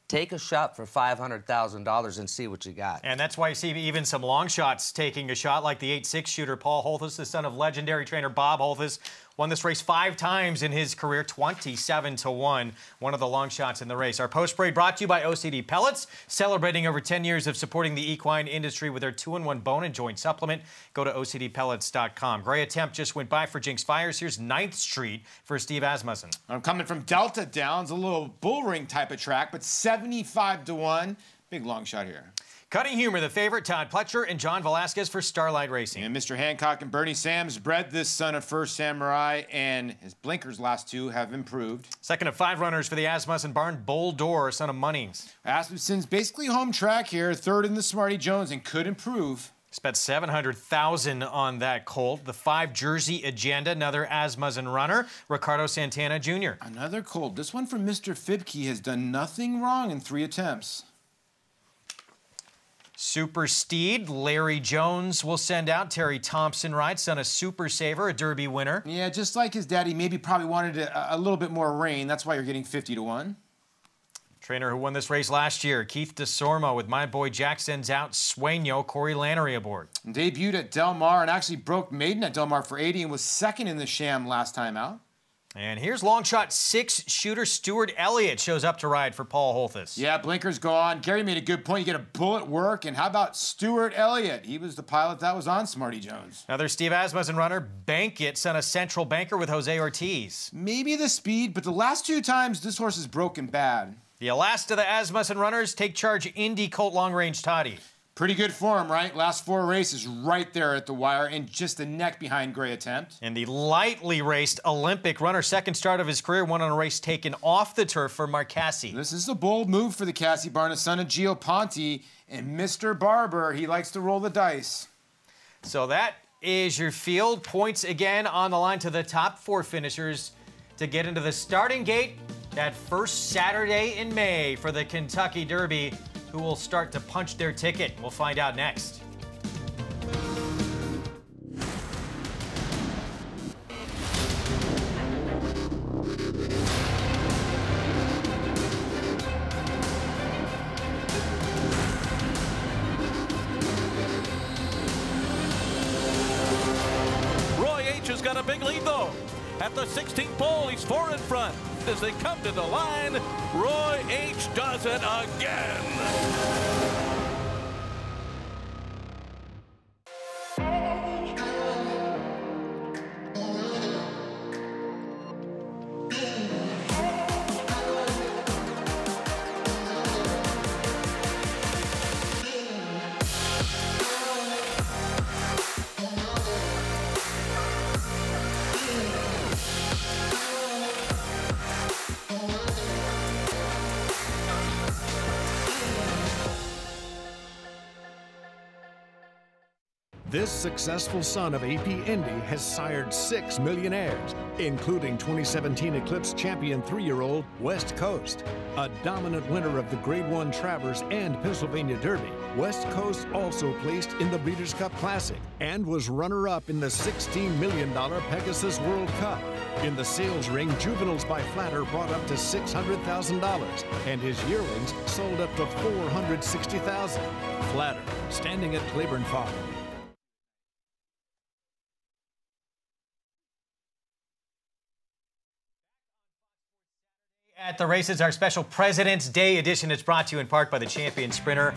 take a shot for $500,000 and see what you got. And that's why you see even some long shots taking a shot, like the 8-6 shooter Paul Holthus, the son of legendary trainer Bob Holthus. Won this race 5 times in his career, 27-1, one of the long shots in the race. Our post-parade brought to you by OCD Pellets, celebrating over 10 years of supporting the equine industry with their 2-in-1 bone and joint supplement. Go to OCDpellets.com. Gray Attempt just went by for Jinx Fires. Here's 9th Street for Steve Asmussen. I'm coming from Delta Downs, a little bull ring type of track, but 75-1. Big long shot here. Cutting Humor, the favorite, Todd Pletcher and John Velasquez for Starlight Racing. And Mr. Hancock and Bernie Sams bred this son of First Samurai, and his blinkers last 2 have improved. Second of 5 runners for the Asmussen barn, Bull Door, son of Munnings. Asmussen's basically home track here, 3rd in the Smarty Jones, and could improve. Spent $700,000 on that colt. The 5 Jersey Agenda, another Asmussen runner, Ricardo Santana Jr. Another colt. This one from Mr. Fibke has done nothing wrong in 3 attempts. Super Steed, Larry Jones will send out. Terry Thompson rides, son of Super Saver, a Derby winner. Yeah, just like his daddy, maybe probably wanted a little bit more rain. That's why you're getting 50-1. Trainer who won this race last year, Keith DeSormo, with My Boy Jack sends out Sueño, Corey Lannery aboard. And debuted at Del Mar and actually broke maiden at Del Mar for 80 and was 2nd in the Sham last time out. And here's long shot 6 shooter Stuart Elliott shows up to ride for Paul Holthus. Yeah, blinkers go on. Gary made a good point. You get a bullet work. And how about Stuart Elliott? He was the pilot that was on Smarty Jones. Another Steve Asmussen runner, Bank It, son of Central Banker with Jose Ortiz. Maybe the speed, but the last 2 times this horse is broken bad. The last of the Asmussen runners, Take Charge Indy Colt Long Range Toddy. Pretty good form, right? Last 4 races right there at the wire and just a neck behind Gray Attempt. And the lightly raced Olympic runner, 2nd start of his career, won on a race taken off the turf for Marcassi. This is a bold move for the Cassie Barn, son of Gio Ponte, and Mr. Barber, he likes to roll the dice. So that is your field. Points again on the line to the top 4 finishers to get into the starting gate that first Saturday in May for the Kentucky Derby. Who will start to punch their ticket? We'll find out next. Roy H has got a big lead, though. At the 16th pole, he's 4 in front. As they come to the line, Roy H does it again. This successful son of AP Indy has sired 6 millionaires, including 2017 Eclipse champion 3-year-old West Coast. A dominant winner of the Grade 1 Travers and Pennsylvania Derby, West Coast also placed in the Breeders' Cup Classic and was runner-up in the $16 million Pegasus World Cup. In the sales ring, juveniles by Flatter brought up to $600,000, and his yearlings sold up to $460,000. Flatter, standing at Claiborne Farm. At the races, our special President's Day edition is brought to you in part by the champion sprinter,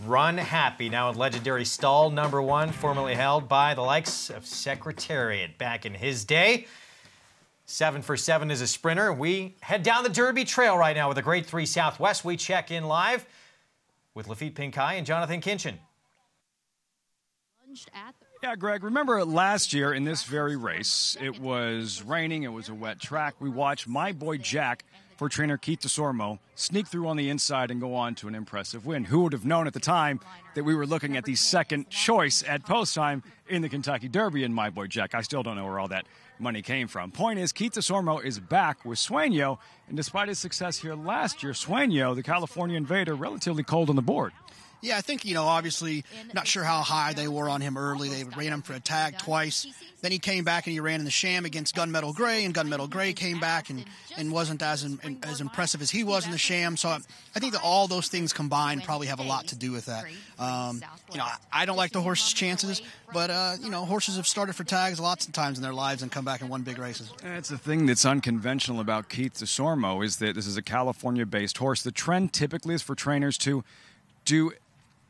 Run Happy, now in legendary stall number 1, formerly held by the likes of Secretariat back in his day. 7 for 7 as a sprinter. We head down the Derby Trail right now with the Grade 3 Southwest. We check in live with Lafitte Pinkai and Jonathan Kinchin. Yeah, Greg, remember last year in this very race, it was raining, it was a wet track. We watched my boy Jack for trainer Keith DeSormo sneak through on the inside and go on to an impressive win. Who would have known at the time that we were looking at the second choice at post time in the Kentucky Derby in my boy Jack? I still don't know where all that money came from. Point is, Keith DeSormo is back with Sueño, and despite his success here last year, Sueño, the California Invader, relatively cold on the board. Yeah, I think, obviously, not sure how high they were on him early. They ran him for a tag twice. Then he came back and he ran in the sham against Gunmetal Gray, and Gunmetal Gray came back and wasn't as impressive as he was in the sham. So I think that all those things combined probably have a lot to do with that. I don't like the horse's chances, but, horses have started for tags lots of times in their lives and come back and won big races. That's the thing that's unconventional about Keith DeSormo is that this is a California-based horse. The trend typically is for trainers to do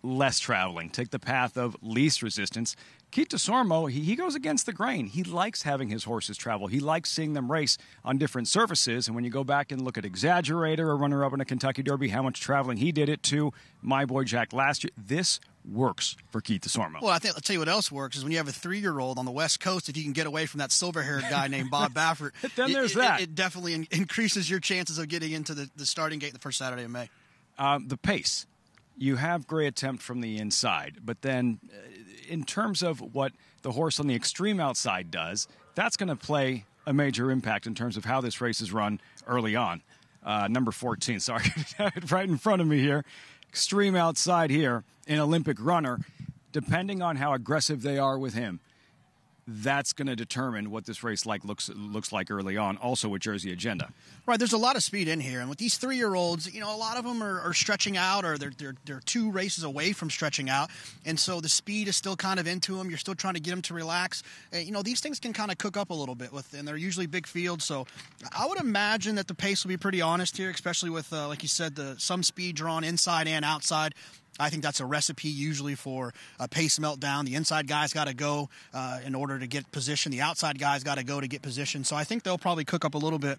less traveling, take the path of least resistance. Keith DeSormo, he goes against the grain. He likes having his horses travel. He likes seeing them race on different surfaces. And when you go back and look at Exaggerator, a runner-up in a Kentucky Derby, how much traveling he did it to my boy Jack last year, this works for Keith DeSormo. Well, I'll tell you what else works is when you have a 3-year-old on the West Coast, if you can get away from that silver-haired guy named Bob Baffert, then there's that. It definitely increases your chances of getting into the starting gate the first Saturday of May. The pace. You have Gray Attempt from the inside, but then in terms of what the horse on the extreme outside does, that's going to play a major impact in terms of how this race is run early on. Number 14, sorry, right in front of me here. Extreme outside here, an Olympic runner. Depending on how aggressive they are with him, that's going to determine what this race looks like early on, also with Jersey Agenda. Right, there's a lot of speed in here, and with these 3-year-olds, a lot of them are stretching out, or they're 2 races away from stretching out, and so the speed is still kind of into them. You're still trying to get them to relax. These things can kind of cook up a little bit, and they're usually big fields, so I would imagine that the pace will be pretty honest here, especially with, like you said, some speed drawn inside and outside. I think that's a recipe usually for a pace meltdown. The inside guy's got to go in order to get position. The outside guy's got to go to get position. So I think they'll probably cook up a little bit.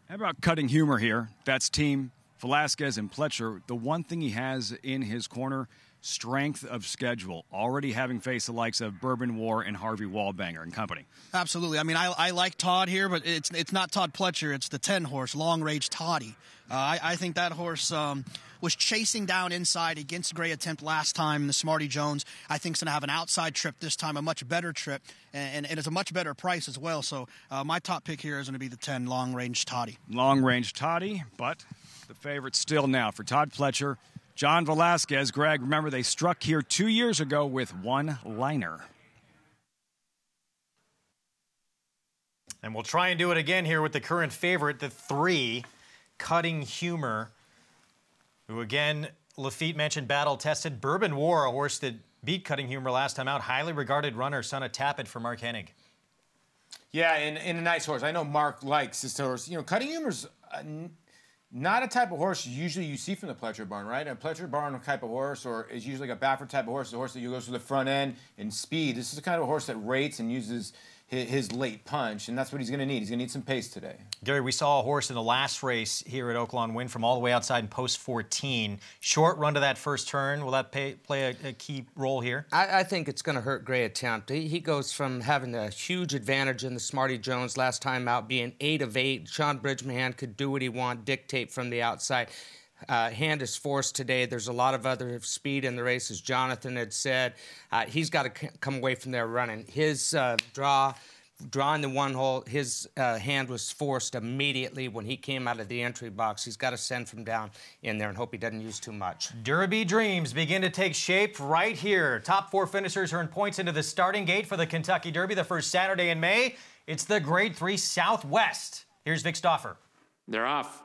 How about cutting humor here? That's team Velasquez and Pletcher. The one thing he has in his corner, strength of schedule, already having faced the likes of Bourbon War and Harvey Wallbanger and company. Absolutely. I mean, I like Todd here, but it's not Todd Pletcher. It's the 10 horse, Long Range Toddy. I think that horse was chasing down inside against Gray Attempt last time. The Smarty Jones, I think, is going to have an outside trip this time, a much better trip, and it's a much better price as well. So my top pick here is going to be the 10 Long Range Toddy. Long Range Toddy, but the favorite still now for Todd Pletcher. John Velasquez, Greg, remember they struck here 2 years ago with one liner. And we'll try and do it again here with the current favorite, the 3, Cutting Humor, who again, Lafitte mentioned battle-tested. Bourbon War, a horse that beat Cutting Humor last time out. Highly regarded runner, son of Tappet for Mark Hennig. Yeah, and a nice horse. I know Mark likes this horse. Cutting Humor's not a type of horse usually you see from the Pletcher barn, right? A Pletcher barn type of horse, or is usually like a Baffert type of horse, a horse that goes to the front end and speed. This is the kind of a horse that rates and uses his late punch, and that's what he's going to need. He's going to need some pace today. Gary, we saw a horse in the last race here at Oaklawn win from all the way outside in post 14. Short run to that first turn. Will that play a key role here? I think it's going to hurt Gray Attempt. He goes from having a huge advantage in the Smarty Jones last time out, being 8 of 8. Sean Bridgman could do what he wanted, dictate from the outside. hand is forced today. There's a lot of other speed in the race, as Jonathan had said. He's got to come away from there running. His drawing the one hole, his hand was forced immediately when he came out of the entry box. He's got to send from down in there and hope he doesn't use too much. Derby dreams begin to take shape right here. Top 4 finishers earn points into the starting gate for the Kentucky Derby the first Saturday in May. It's the Grade 3 Southwest. Here's Vic Stauffer. They're off.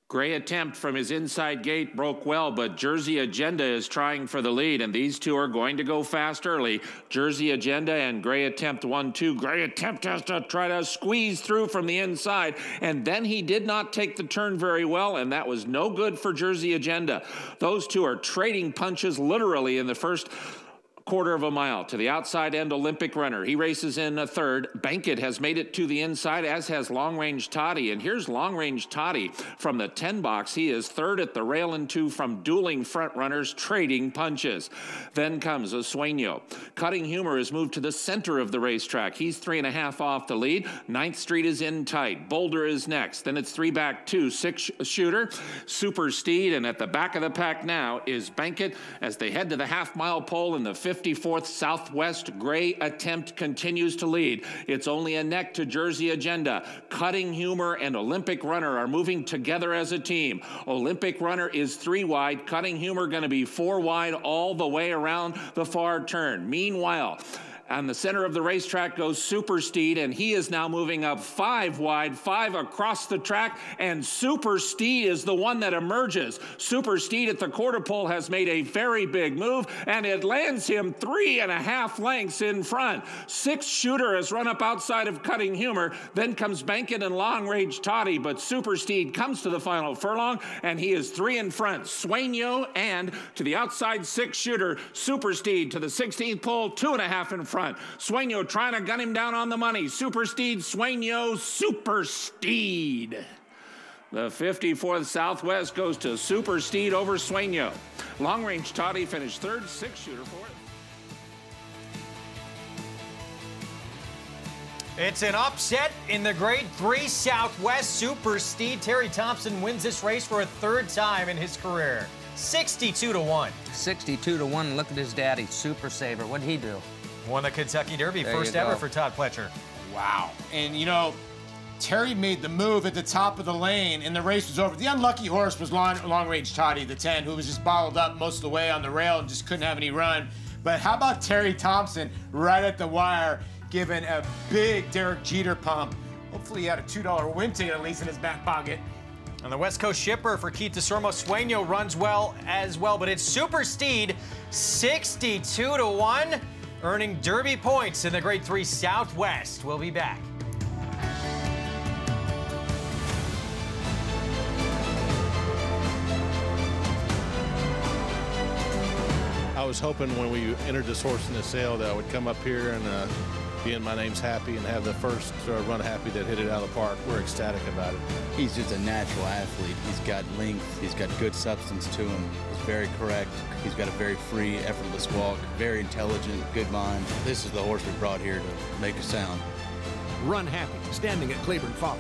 Gray attempt from his inside gate broke well, but Jersey Agenda is trying for the lead, and these two are going to go fast early. Jersey Agenda and Gray Attempt 1-2. Gray Attempt has to try to squeeze through from the inside, and then he did not take the turn very well, and that was no good for Jersey Agenda. Those two are trading punches literally in the first quarter of a mile. To the outside end, Olympic Runner. He races in a third. Bankit has made it to the inside, as has Long Range Toddy. And here's Long Range Toddy from the 10 box. He is third at the rail and 2 from dueling front runners, trading punches. Then comes a Sueño. Cutting Humor is moved to the center of the racetrack. He's 3.5 off the lead. 9th Street is in tight. Boulder is next. Then it's 3 back 2. 6 Shooter. Super Steed. And at the back of the pack now is Bankit as they head to the half-mile pole in the 54th Southwest. Gray Attempt continues to lead. It's only a neck to Jersey Agenda. Cutting Humor and Olympic Runner are moving together as a team. Olympic Runner is 3 wide. Cutting Humor going to be 4 wide all the way around the far turn. Meanwhile, on the center of the racetrack goes Super Steed, and he is now moving up 5 wide, 5 across the track, and Super Steed is the one that emerges. Super Steed at the quarter pole has made a very big move, and it lands him 3.5 lengths in front. 6 Shooter has run up outside of Cutting Humor. Then comes Bankit and Long Range Toddy, but Super Steed comes to the final furlong, and he is 3 in front. Sueño and to the outside 6 Shooter. Super Steed to the 16th pole, 2.5 in front. Sueño trying to gun him down on the money. Super Steed, Sueño, Super Steed. The 54th Southwest goes to Super Steed over Sueño. Long Range Toddy finished third, 6 Shooter fourth. It's an upset in the Grade 3 Southwest. Super Steed Terry Thompson wins this race for a 3rd time in his career. 62-1. 62-1. Look at his daddy, Super Saver. What'd he do? Won the Kentucky Derby, There first you ever go. for Todd Pletcher. Wow. And, you know, Terry made the move at the top of the lane, and the race was over. The unlucky horse was Long Range Toddy, the 10, who was just bottled up most of the way on the rail and just couldn't have any run. But how about Terry Thompson right at the wire, giving a big Derek Jeter pump. Hopefully he had a $2 win ticket at least in his back pocket. On the West Coast shipper for Keith DeSormo, Sueño runs well as well, but it's Super Steed 62-1. Earning Derby points in the Grade 3 Southwest. We'll be back. I was hoping when we entered this horse in the sale that I would come up here and being my name's Happy and have the first Run Happy that hit it out of the park. We're ecstatic about it. He's just a natural athlete. He's got length. He's got good substance to him. He's very correct. He's got a very free, effortless walk. Very intelligent, good mind. This is the horse we brought here to make a sound. Run Happy, standing at Claiborne Farm.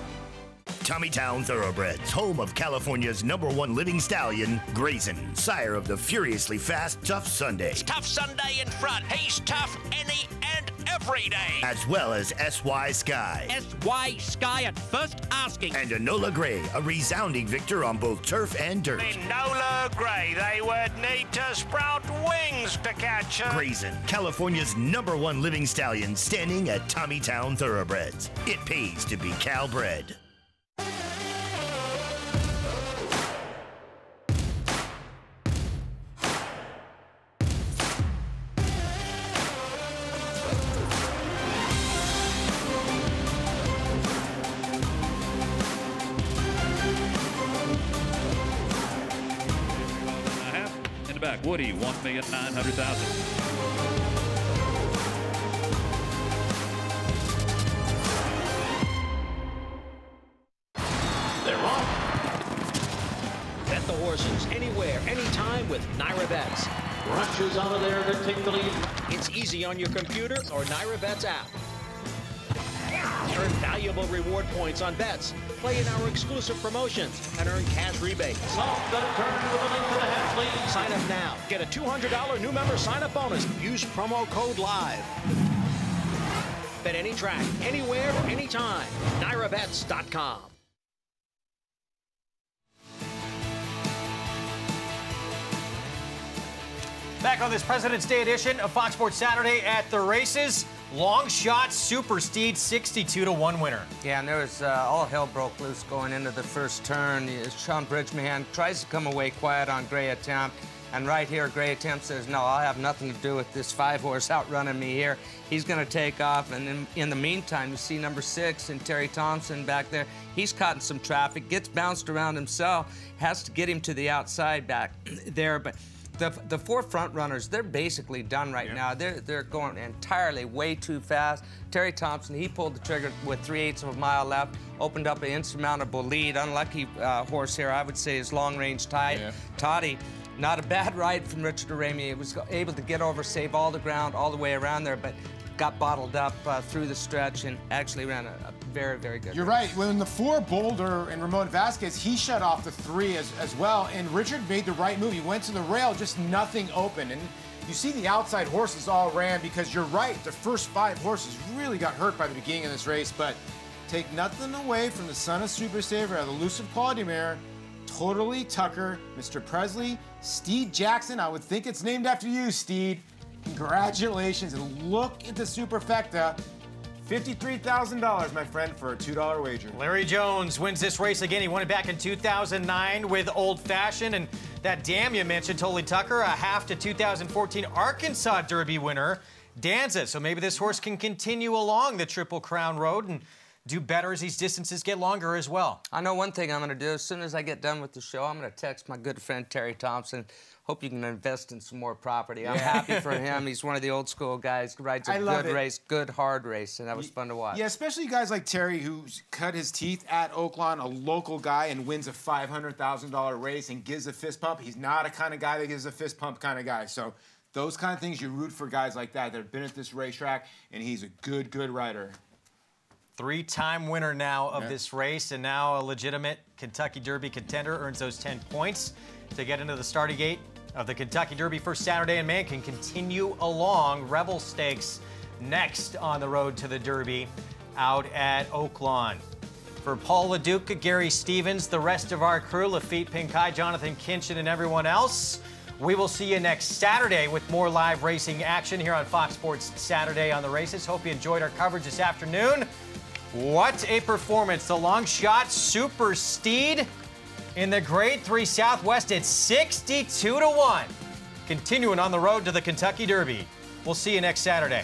Tommytown Thoroughbreds, home of California's #1 living stallion, Grayson, sire of the furiously fast Tough Sunday. Tough Sunday in front. He's tough any and every day. As well as S.Y. Sky. S.Y. Sky at first asking. And Enola Gray, a resounding victor on both turf and dirt. Enola Gray, they would need to sprout wings to catch her. Grayson, California's #1 living stallion, standing at Tommytown Thoroughbreds. It pays to be Cal-bred. Back, Woody, $1,900,000. They're off. Bet the horses anywhere, anytime with Naira Bets. Rushes out of there to take the lead. It's easy on your computer or Naira Bets app. Earn valuable reward points on bets. Play in our exclusive promotions and earn cash rebates. Sign up now. Get a $200 new member sign-up bonus. Use promo code LIVE. Bet any track, anywhere, anytime. NyraBets.com. Back on this President's Day edition of Fox Sports Saturday at the races. Long shot super steed 62-1 winner. Yeah, and there was all hell broke loose going into the first turn. Sean Bridgman tries to come away quiet on Gray Attempt. And right here, Gray Attempt says, no, I'll have nothing to do with this 5-horse outrunning me here. He's going to take off. And in the meantime, you see number 6 and Terry Thompson back there. He's caught in some traffic, gets bounced around himself, has to get him to the outside back there. But the 4 front runners, they're basically done right now. They're going entirely way too fast. Terry Thompson, he pulled the trigger with 3/8 of a mile left, opened up an insurmountable lead. Unlucky horse here, I would say, is Long Range Toddy. Not a bad ride from Richard Arami. He was able to get over, save all the ground all the way around there, but got bottled up through the stretch and actually ran a very, very good You're race. right. When the 4 Boulder and Ramon Vasquez, he shut off the 3 as well, and Richard made the right move. He went to the rail, just nothing open. And you see the outside horses all ran because you're right. The first 5 horses really got hurt by the beginning of this race, but take nothing away from the son of Super Saver, the elusive Quality Mare. Totally Tucker, Mr. Presley, Steed Jackson. I would think it's named after you, Steed. Congratulations, and look at the superfecta. $53,000, my friend, for a $2 wager. Larry Jones wins this race again. He won it back in 2009 with Old Fashioned, and that dam you mentioned, Totally Tucker, a half to 2014 Arkansas Derby winner, Danza. So maybe this horse can continue along the Triple Crown Road and do better as these distances get longer as well. I know one thing I'm going to do. As soon as I get done with the show, I'm going to text my good friend Terry Thompson. Hope you can invest in some more property. I'm happy for him. He's one of the old school guys. Rides a good race, good hard race, and that was fun to watch. Yeah, especially guys like Terry, who's cut his teeth at Oaklawn, a local guy, and wins a $500,000 race and gives a fist pump. He's not a kind of guy that gives a fist pump kind of guy. So those kind of things, you root for guys like that have been at this racetrack, and he's a good rider. 3-time winner now of this race, and now a legitimate Kentucky Derby contender, earns those 10 points to get into the starting gate of the Kentucky Derby for Saturday, and man can continue along. Rebel Stakes next on the road to the Derby out at Oaklawn. For Paul LaDuca, Gary Stevens, the rest of our crew, Lafitte Pinkai, Jonathan Kinchin, and everyone else, we will see you next Saturday with more live racing action here on Fox Sports Saturday on the Races. Hope you enjoyed our coverage this afternoon. What a performance. The long shot Super Steed in the Grade 3 Southwest at 62-1. Continuing on the road to the Kentucky Derby. We'll see you next Saturday.